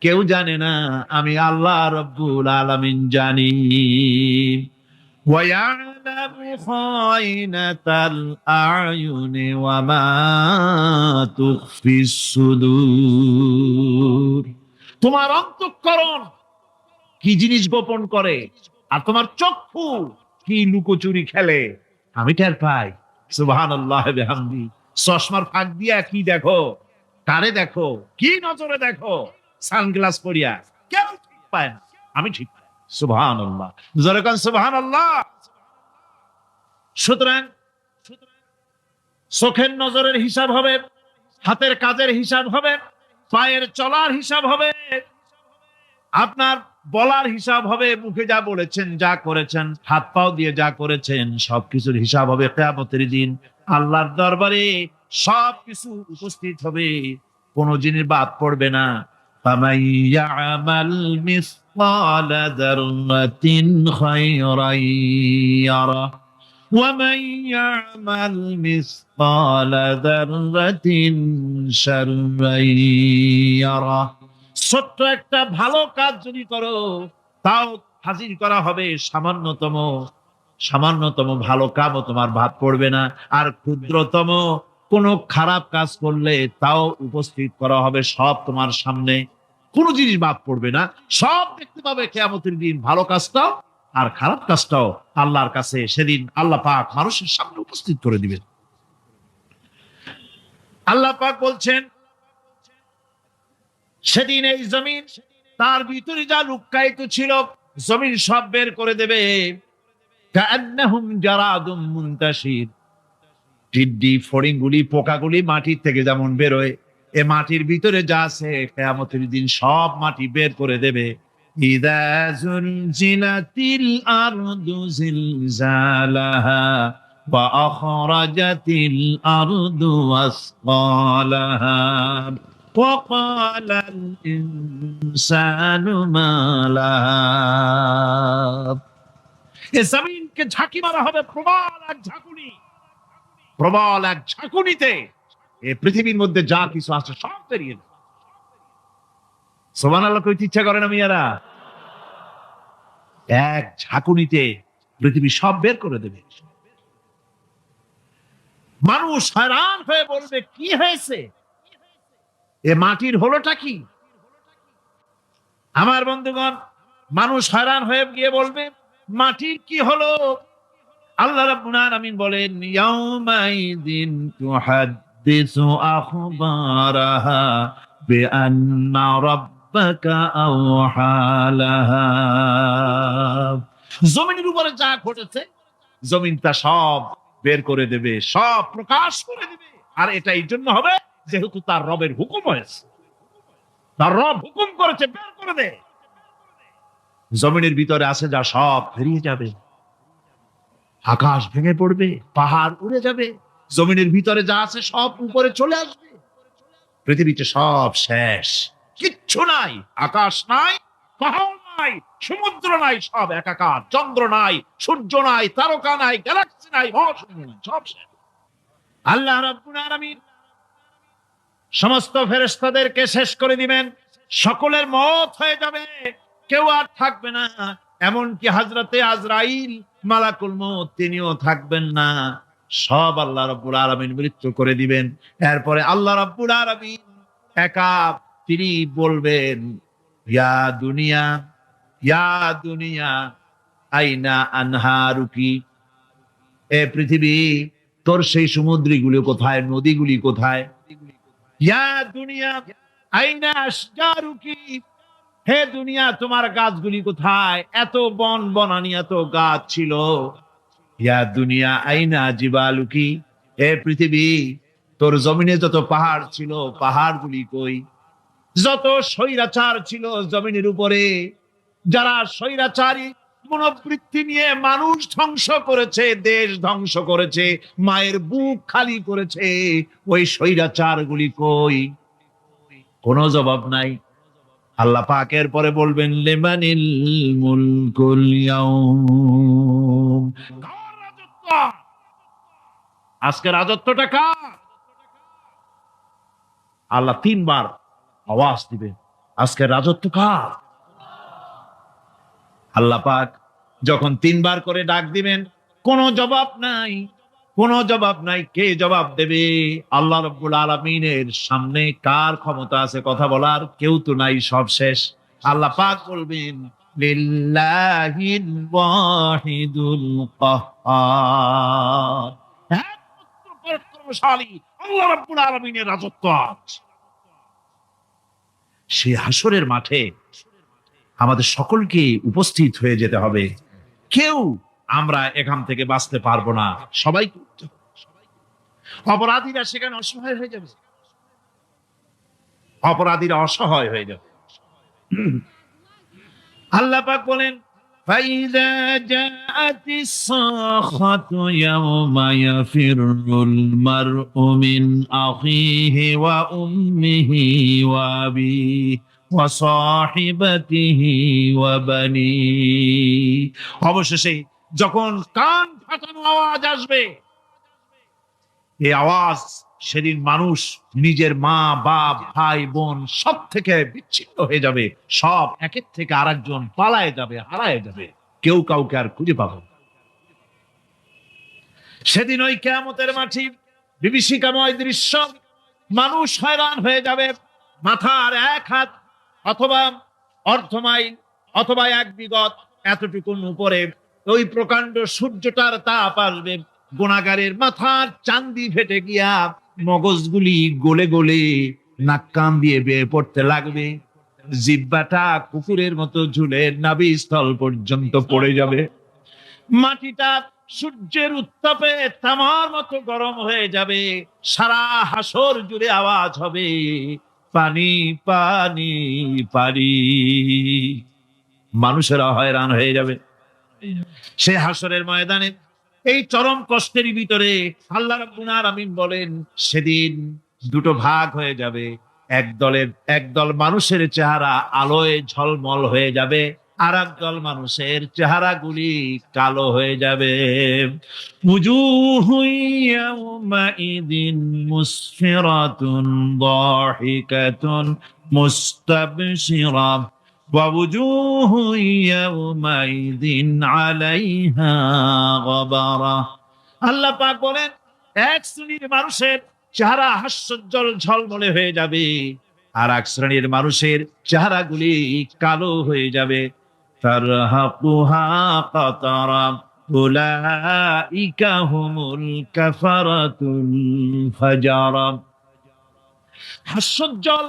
কেউ জানে না, আমি আল্লাহ রাব্বুল আলামিন জানি। وَيَعْلَمُ خَائِنَةَ الْأَعْيُنِ وَمَا تُخْفِي الصُّدُورُ। তোমার অন্তঃকরণ কি জিনিস গোপন করে, আর তোমার চক্ষু কি লুকোচুরি খেলে, আমি টের পাই। সুবহানাল্লাহ বিহামদি। চশমার ফাঁক দিয়া কি দেখো, কারে দেখো, কি নজরে দেখো, সানগ্লাস পরিয়া কেউ ঠিক পায় না, আমি ঠিক পাই। সুবহানাল্লাহ, জোরে কোন সুবহানাল্লাহ। সুতরাং চোখের নজরের হিসাব হবে, হাতের কাজের হিসাব হবে, পায়ের চলার হিসাব হবে, আপনার বলার হিসাব হবে, মুখে যা বলেছেন, যা করেছেন, হাত পাও দিয়ে যা করেছেন, সবকিছুর হিসাব হবে কিয়ামতের দিন। আল্লাহর দরবারে সবকিছু উপস্থিত হবে, কোন জিনিস বাদ পড়বে না। فَمَن يَعْمَلْ مِثْقَالَ ذَرَّةٍ خَيْرًا يَرَهُ وَمَن يَعْمَلْ مِثْقَالَ ذَرَّةٍ شَرًّا يَرَهُ। ছোট্ট একটা ভালো কাজ যদি করো, তাও হাজির করা হবে সামান্যতম ভালো কাজও তোমার বাদ পড়বে না। আর ক্ষুদ্রতম কোন খারাপ কাজ করলে তাও উপস্থিত করা হবে, সব তোমার সামনে, কোন জিনিস বাদ পড়বে না, সব দেখতে পাবে কিয়ামতের দিন। ভালো কাজটাও আর খারাপ কাজটাও আল্লাহর কাছে সেদিন আল্লাহ পাক মানুষের সামনে উপস্থিত করে দিবেন। আল্লাহ পাক বলছেন, সেদিন এই জমিন তার ভিতরে যা লুক্কায়িত ছিল, জমিন সব বের করে দেবে। কাআন্নাহুম জারাদুম মুনতাশির। টিড্ডি, ফড়িংগুলি, পোকাগুলি মাটির থেকে যেমন বেরোয়, এ মাটির ভিতরে যা আছে কিয়ামতের দিন সব মাটি বের করে দেবে। ইযা যুলজিলাতিল আরদু জিলজালাহা ওয়া আখরাজাতিল আরদু আসকালাহা ওয়া ক্বালাল ইনসানু মা লাহা। এ জমিনকে ঝাঁকি মারা হবে প্রবল এক ঝাঁকুনি, প্রবল এক ঝাঁকুনিতে এই পৃথিবীর মধ্যে যা কিছু আছে সব বেরিয়ে যাবে। সুবহানাল্লাহ কইতে ইচ্ছা করে না মিয়ারা? এক ঝাঁকুনিতে পৃথিবী সব বের করে দেবে। মানুষ হয়রান হয়ে বলবে, কি হয়েছে, এ মাটির হলোটা কি? আমার বন্ধুগণ, মানুষ হয়রান হয়ে গিয়ে বলবে মাটির কি হলো? আল্লাহ রাব্বুল আলামিন বলেন ইয়াউমাইযিন তুহাদ্দিসু আখবারাহা বিআন্না রাব্বাকা আওহা লাহা। জমিনের উপরে যা ঘটেছে জমিন তা সব বের করে দেবে, সব প্রকাশ করে দেবে। আর এটা এই জন্য হবে যেহেতু তার রবের হুকুম হয়েছে, তার রব হুকুম করেছে বের করে দে। জমিনের ভিতরে আছে যা সব বেরিয়ে যাবে, আকাশ ভেঙে পড়বে, পাহাড় উড়ে যাবে, জমিনের ভিতরে যা আছে সব উপরে চলে আসবে, পৃথিবীতে সব শেষ, কিচ্ছু নাই, আকাশ নাই, পাহাড় নাই, সমুদ্র নাই, সব একাকার, চন্দ্র নাই, সূর্য নাই, তারকা নাই, গ্যালাক্সি নাই, মহাশূন্য নাই, সব শেষ। আল্লাহ রাব্বুল আলামিন সমস্ত ফেরেশতাদেরকে শেষ করে দিবেন, সকলের মওত হয়ে যাবে, কেউ আর থাকবে না, এমনকি হযরতে আজরাইল মালাকুল মউত তিনিও থাকবেন না, সব আল্লাহ রাব্বুল আলামিন মৃত্যু করে দিবেন। এরপরে আল্লাহ রাব্বুল আলামিন একা তিনি বলবেন ইয়া দুনিয়া, ইয়া দুনিয়া আইনা আনহারুকি, এ পৃথিবী তোর সেই সমুদ্রগুলি কোথায়, নদীগুলি কোথায়? ইয়া দুনিয়া আইনা আশজারুকি, হে দুনিয়া তোমার গাছগুলি কোথায়? এত বন বনানি, এত গাছ ছিল। ইয়া দুনিয়া আইনা জিবালুকি, হে পৃথিবী তোর জমিনে যত পাহাড় ছিল পাহাড়গুলি কই? যত স্বৈরাচার ছিল জমিনের উপরে, যারা স্বৈরাচারী মনোবৃত্তি নিয়ে মানুষ ধ্বংস করেছে, দেশ ধ্বংস করেছে, মায়ের বুক খালি করেছে, ওই স্বৈরাচার গুলি কই? কোনো জবাব নাই। আল্লাহ পাকের পরে বলবেন লিমানিল মুলকুল ইয়াউম, কার রাজত্ব? আজকে রাজত্বটা কার? আল্লাহ তিনবার আওয়াজ দিবে, আজকে রাজত্ব কার? আল্লাহ পাক যখন তিনবার করে ডাক দিবেন, কোনো জবাব নাই, কোনো জবাব নাই। কে জবাব দেবে? আল্লাহ রাব্বুল আলামিনের সামনে কার ক্ষমতা আছে কথা বলার? কেউ তো নাই, সব শেষ। আল্লাহ পাক বলবেন লিল্লাহিল ওয়াহিদুল কাহ্হার, একমাত্র পরাক্রমশালী আল্লাহ রাব্বুল আলামিনের রাজত্ব আছে। সেই হাসরের মাঠে আমাদের সকলকে উপস্থিত হয়ে যেতে হবে, কেউ আমরা এখান থেকে বাঁচতে পারবো না, সবাই। অপরাধীরা সেখানে অসহায় হয়ে যাবে, অপরাধীরা অসহায় হয়ে যাবে। আল্লাহ পাক বলেন ফাইযা জাআতিস সাখাতু ইয়াওমা ইয়াফিরুল মারউ মিন আখিহি ওয়া উম্মিহি ওয়া আবিহি ওয়া সাহিবাতিহি ওয়া বানিহি, অবশেষে যখন কান ফাটানো আওয়াজ আসবে, এই আওয়াজ সেদিন মানুষ নিজের মা বাপ ভাই বোন সব থেকে বিচ্ছিন্ন হয়ে যাবে, সব একের থেকে আরেকজন পালায় যাবে, হারায় যাবে, কেউ কাউকে আর খুঁজে পাবে না। সেদিন ওই কিয়ামতের মাঠে বিভীষিকাময় দৃশ্য, মানুষ হয়রান হয়ে যাবে, মাথার এক হাত অথবা অর্ধ মাইল অথবা এক বিগত এতটুকুন উপরে ওই প্রকাণ্ড সূর্যটার তাপ আসবে, গুনাহগারের মাথার চান্দি ফেটে গিয়া মগজগুলি গলে গলে নাক কান দিয়ে বেয়ে পড়তে লাগবে, জিহ্বাটা কুকুরের মতো ঝুলে নাভিস্থল পর্যন্ত পড়ে যাবে, মাটিটা সূর্যের উত্তাপে তামার মতো গরম হয়ে যাবে, সারা হাসর জুড়ে আওয়াজ হবে পানি পানি পানি, মানুষেরা হয়রান হয়ে যাবে। সে হাসরের ময়দানে এই চরম কষ্টের ভিতরে আল্লাহ রাব্বুল আলামিন বলেন সেদিন দুটো ভাগ হয়ে যাবে, একদল মানুষের চেহারা আলোয় ঝলমল হয়ে যাবে, আর একদল মানুষের চেহারাগুলি কালো হয়ে যাবে। উজুহুন ইয়াওমাইযিন মুসফিরাতুন দাহিকাতুন মুস্তাবশিরা ওয়া উজুহুন ইয়াওমাইযিন আলাইহা গাবারা। আল্লাহ পাক বলেন এক শ্রেণীর মানুষের চেহারা হাস্যোজ্জ্বল ঝলমলে হয়ে যাবে, আর এক শ্রেণীর মানুষের চেহারাগুলি কালো হয়ে যাবে। তারহাকুহা কাতারা উলাইকা হুমুল কাফারাতুল ফাজারা। হাস্যোজ্জ্বল,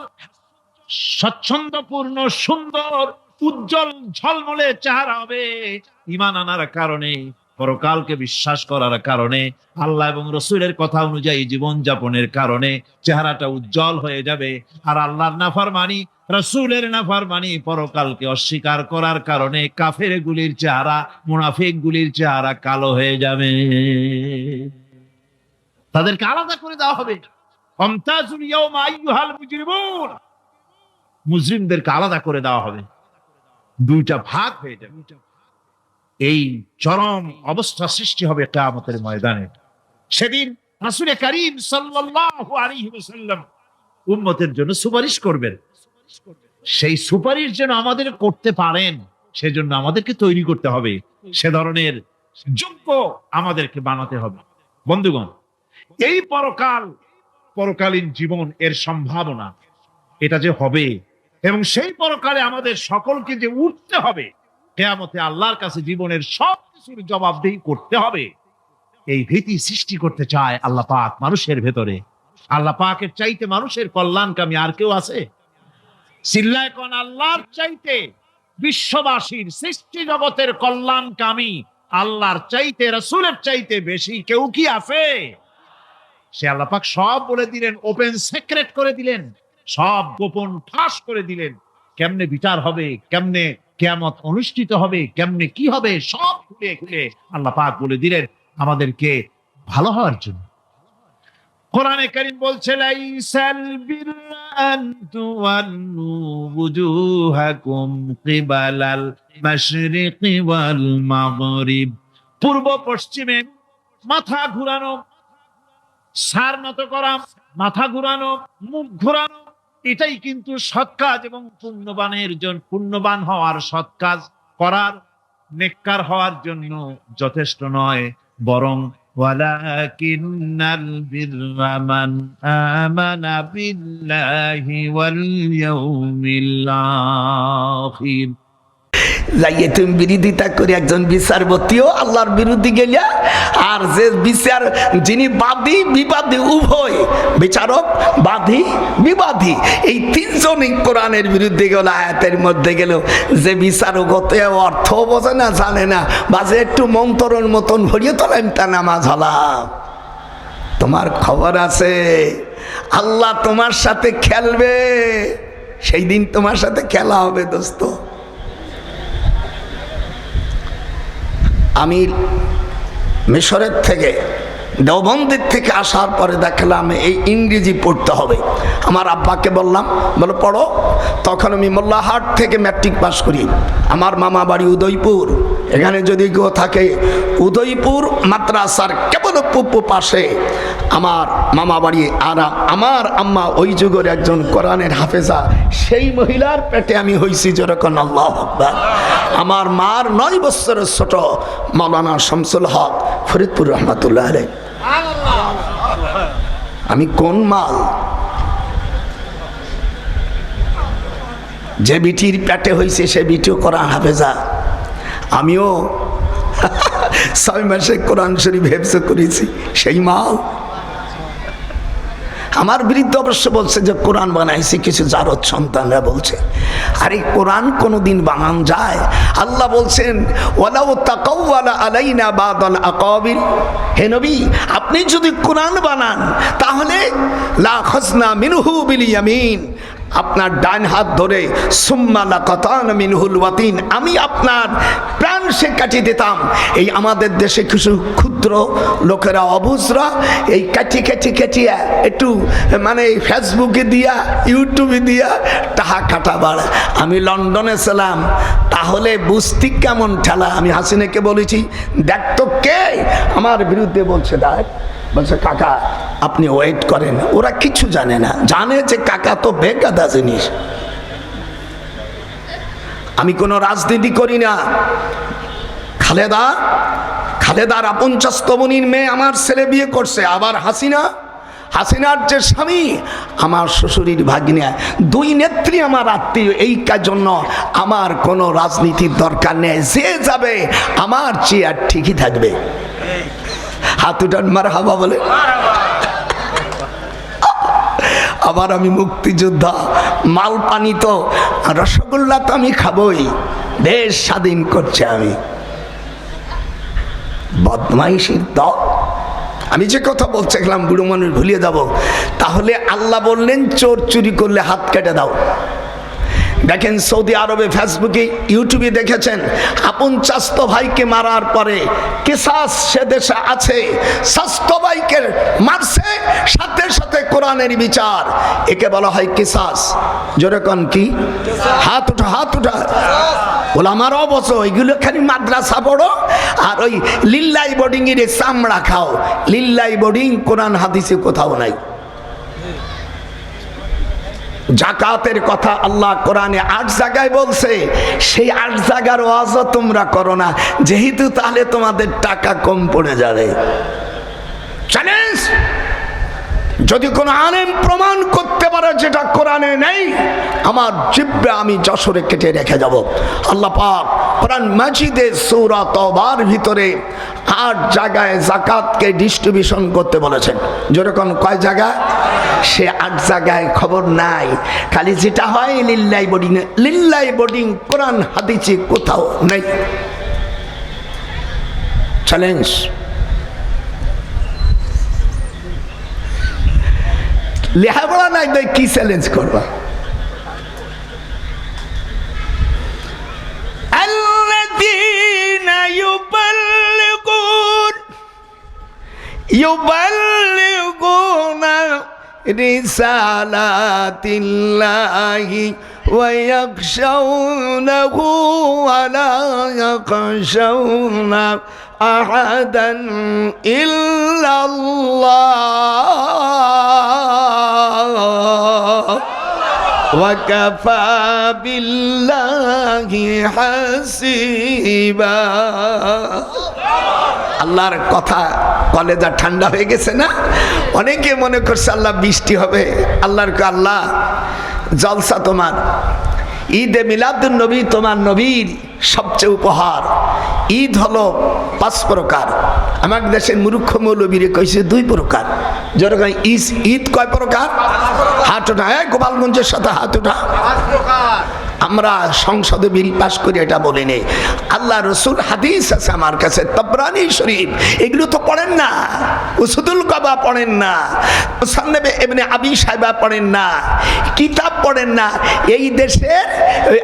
স্বচ্ছন্দপূর্ণ, সুন্দর, উজ্জ্বল ঝলমলে চেহারা হবে ঈমান আনার কারণে, পরকালকে বিশ্বাস করার কারণে, আল্লাহ এবং রসুলের কথা অনুযায়ী জীবন যাপনের কারণে চেহারাটা উজ্জ্বল হয়ে যাবে। আর আল্লাহর নাফরমানি, রসুলের নাফরমানি, পরকালকে অস্বীকার করার কারণে কাফের গুলির চেহারা, মুনাফিক গুলির চেহারা কালো হয়ে যাবে। তাদেরকে আলাদা করে দেওয়া হবে। আমতাজুল ইয়াওমা আইয়ুহাল মুজরিমুন, মুজরিমদেরকে আলাদা করে দেওয়া হবে, দুইটা ভাগ হয়ে যাবে। এই চরম অবস্থা সৃষ্টি হবে কিয়ামতের ময়দানে। সেদিন রাসূল করিম সাল্লাল্লাহু আলাইহি ওয়াসাল্লাম উম্মতের জন্য সুপারিশ করবেন। সেই সুপারিশ যেন আমাদের করতে পারেন, সেজন্য আমাদেরকে তৈরি করতে হবে, সে ধরনের যোগ্য আমাদেরকে বানাতে হবে। বন্ধুগণ, এই পরকালীন জীবন, এর সম্ভাবনা, এটা যে হবে এবং সেই পরকালে আমাদের সকলকে যে উঠতে হবে, কিয়ামতে আল্লাহর কাছে জীবনের সব কিছুর জবাবদিহি করতে হবে, এই ভীতি সৃষ্টি করতে চায় আল্লাহ পাক মানুষের ভেতরে। আল্লাহ পাকের চাইতে মানুষের কল্যাণকামী আর কেউ আছে? চিল্লায় কোন আল্লাহর চাইতে, বিশ্ববাসীর সৃষ্টি জগতের কল্যাণকামী আল্লাহর চাইতে, রাসূলের চাইতে বেশি কেউ কি আছে? সে আল্লাহ পাক সব বলে দিলেন, ওপেন সিক্রেট করে দিলেন, সব গোপন ফাঁস করে দিলেন। কেমনে বিচার হবে, কেমনে কিয়ামত অনুষ্ঠিত হবে, কেমনে কি হবে, সব খুলে খুলে আল্লাহ পাক বলে দিলেন আমাদেরকে ভালো হওয়ার জন্য। কোরআনে কারীম বলছে, লাইসাল বিররা আন তুওয়াল্লু ওয়ুজুহাকুম কিবালাল মাশরিকি ওয়াল মাগরিব। পূর্ব পশ্চিমে মাথা ঘুরানো, সার নত করা, মাথা ঘুরানো, মুখ ঘুরানো, এটাই কিন্তু সৎ কাজ এবং পুণ্যবান হওয়ার, সৎ কাজ করার, নেককার হওয়ার জন্য যথেষ্ট নয়, বরং ওয়ালাকিন্নাল বিররা মান আমানা বিল্লাহি ওয়াল ইয়াউমিল আখির। যাইয়ে তুমি বিরোধিতা করে একজন বিচারপতিও আল্লাহর বিরুদ্ধে গেলিয়া, আর যে বিচার, যিনি বাদী বিবাদী উভয়, বিচারক বাদী বিবাদী, এই তিনজনই কোরআনের বিরুদ্ধে গেল, আয়াতের মধ্যে গেল। যে বিচারক হতে অর্থ বোঝে না, জানে না, বা যে একটু মন্তরের মতন ভরিয়ে তোলেন তা নামাজ হলাম। তোমার খবর আছে, আল্লাহ তোমার সাথে খেলবে, সেই দিন তোমার সাথে খেলা হবে দোস্ত। আমি মিশরের থেকে, দেওবন্দের থেকে আসার পরে দেখলাম এই ইংরেজি পড়তে হবে। আমার আব্বাকে বললাম, বলো পড়ো। তখন আমি মোল্লাহাট থেকে ম্যাট্রিক পাস করি। আমার মামা বাড়ি উদয়পুর। এখানে যদি কেউ থাকে, উদয়পুর মাদ্রাসার কেবল পূর্ব পাশে আমার মামা বাড়ি। আর আমার আম্মা ওই যুগের একজন কোরআনের হাফেজা, সেই মহিলার পেটে আমি হয়েছি যেরকম। আল্লাহু আকবার। আমার মার 9 বছরের ছোট মাওলানা শামসুল হক ফরিদপুর রহমাতুল্লাহ আলাইহি। আমি কোন মাল? যে বিটির পেটে হয়েছে সে বিটিও কোরআন হাফেজা। আমিও 6 মাসে কোরআন শরীফ হেফজ করেছি, সেই মাল। আমার বিরুদ্ধে অবশ্য বলছে যে কোরআন বানাইছি কিছু জারদ সন্তানরা বলছে। আরে কোরআন কোনদিন বানান যায়? আল্লাহ বলছেন, ওয়ালাউ তাকাওয়ালা আলাইনা বাদাল আকাবিল। হে নবী, আপনি যদি কোরআন বানান তাহলে লা খাসনা মিনহু বিল ইয়ামিন, আপনার ডান হাত ধরে সুম্মা লাকাতানা মিনহুল ওয়াতিন, আমি আপনার প্রাণ সে কাটিয়ে দিতাম। এই আমাদের দেশে কিছু ক্ষুদ্র লোকেরা, অবুঝরা, এই কাটিয়ে একটু মানে ফেসবুকে দিয়া, ইউটিউবে দিয়া টাহা কাটা বাড়া। আমি লন্ডনে ছিলাম, তাহলে বুঝতি কেমন ঠেলা। আমি হাসিনাকে বলেছি, দেখ তো কে আমার বিরুদ্ধে বলছে। দেখ, বলছে কাকা আপনি ওয়েট করেন। ওরা কিছু জানে না, জানে যে কাকা তো বেকাদা জিনিস। আমি কোনো রাজনীতি করি না। খালেদার 49তম মেয়ে আমার ছেলে বিয়ে করছে। আবার হাসিনার যে স্বামী আমার শ্বশুরের ভাগ্নে, দুই নেত্রী আমার আত্মীয়, এই জন্য আমার কোনো রাজনীতির দরকার নেই, যে যাবে আমার চেয়ার ঠিকই থাকবে। হাত উঠান মারহাবা বলে। আবার আমি মুক্তিযোদ্ধা, মাল পানি তো রসগোল্লা তো আমি খাবই, দেশ স্বাধীন করছে আমি। বদমাইশির দল। আমি যে কথা বলতে গেলাম বুড়ো মানুষ ভুলিয়ে যাব। তাহলে আল্লাহ বললেন চোর চুরি করলে হাত কেটে দাও। দেখেন সৌদি আরবে, ফেসবুকে, ইউটিউবে দেখেছেন আপন চাস্তো ভাইকে মারার পরে কিসাস সে দেশে আছে, চাস্তো ভাইকে মারছে, সাথে সাথে কোরআনের বিচার, একে বলা হয় কিসাস। যেরকম কি হাত উঠা, হাত উঠা। বলে আমার অবশ্য এগুলো খালি মাদ্রাসা পড়ো আর ওই লিল্লাই বোর্ডিং এর চামড়া খাও। লিল্লাই বোর্ডিং কোরআন হাদিসে কোথাও নাই। জাকাতের কথা আল্লাহ কোরআনে 8 জায়গায় বলছে, সেই 8 জায়গার ওয়াজও তোমরা করো না, যেহেতু তাহলে তোমাদের টাকা কম পড়ে যাবে। চ্যালেঞ্জ, যদি কোন আলেম প্রমাণ করতে পারে যেটা কোরআনে নেই, আমার জিহ্বা আমি যশোরে কেটে রেখে যাব। আল্লাহ পাক কোরআন মাজিদে সূরা তাওবার ভিতরে 8 জায়গায় যাকাতকে ডিস্ট্রিবিউশন করতে বলেছেন। যেরকম কয় জায়গা, সে 8 জায়গায় খবর নাই, খালি যেটা হয় লিল্লাই বোর্ডিং। লিল্লাই বোর্ডিং কোরআন হাদিসে কোথাও নেই। চ্যালেঞ্জ। লেখাপড়া নাই তাই কি চ্যালেঞ্জ করবা? আল্লাযীনা ইউবাল্লিগুনা রিসালাতিল্লাহি ওয়া ইয়াখশাউনাহু ওয়া লা ইয়াখশাউনা আহাদান ইল্লাল্লাহ ওয়া কাফা বিল্লাহি হাসিবা। আল্লাহর কথা কলেজা ঠান্ডা হয়ে গেছে না? অনেকে মনে করছে আল্লাহ বৃষ্টি হবে। আল্লাহর আল্লাহ জলসা তোমার, ঈদে মিলাদুন নবী তোমার নবীর সবচেয়ে উপহার। ঈদ হলো 5 প্রকার। আমার দেশের মূর্খ মৌলবীরে কইছে 2 প্রকার। যেরকম ঈদ কয় প্রকার? হাত ওঠা। গোপালগঞ্জের সাথে হাত ওঠা। আমরা সংসদে বিল পাস করি এটা বলি নেই। আল্লাহ রসুল হাদিস আছে আমার কাছে, তাবরানী শরীফ, এগুলো তো পড়েন না। উসুদুল কাবা পড়েন না, মুসান্নাফে ইবনে আবি শাইবা পড়েন না, কিতাব পড়েন না। এই দেশের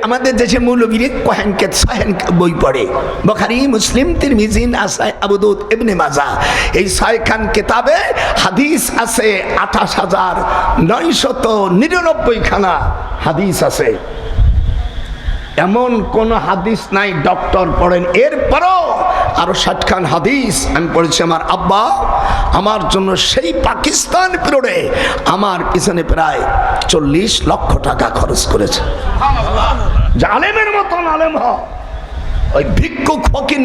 আমাদের দেশে মৌলবীরে কোহেনকে সহেন বই পড়ে, বুখারী, মুসলিম, তিরমিজি, নাসাই, আবু দাউদ, ইবনে মাজাহ। এই 6 খান কিতাবে হাদিস আছে 28,999 খানা হাদিস আছে। এমন কোন হাদিস নাই ডক্টর পড়েন। এরপরও আরো 60 খান হাদিস আমি পড়েছি। আমার আব্বা আমার জন্য সেই পাকিস্তান পিরিয়ডে আমার পিছনে প্রায় 40 লক্ষ টাকা খরচ করেছে। আলেমের মতন আলেম হ, ওই ভিক্ষুক ফকির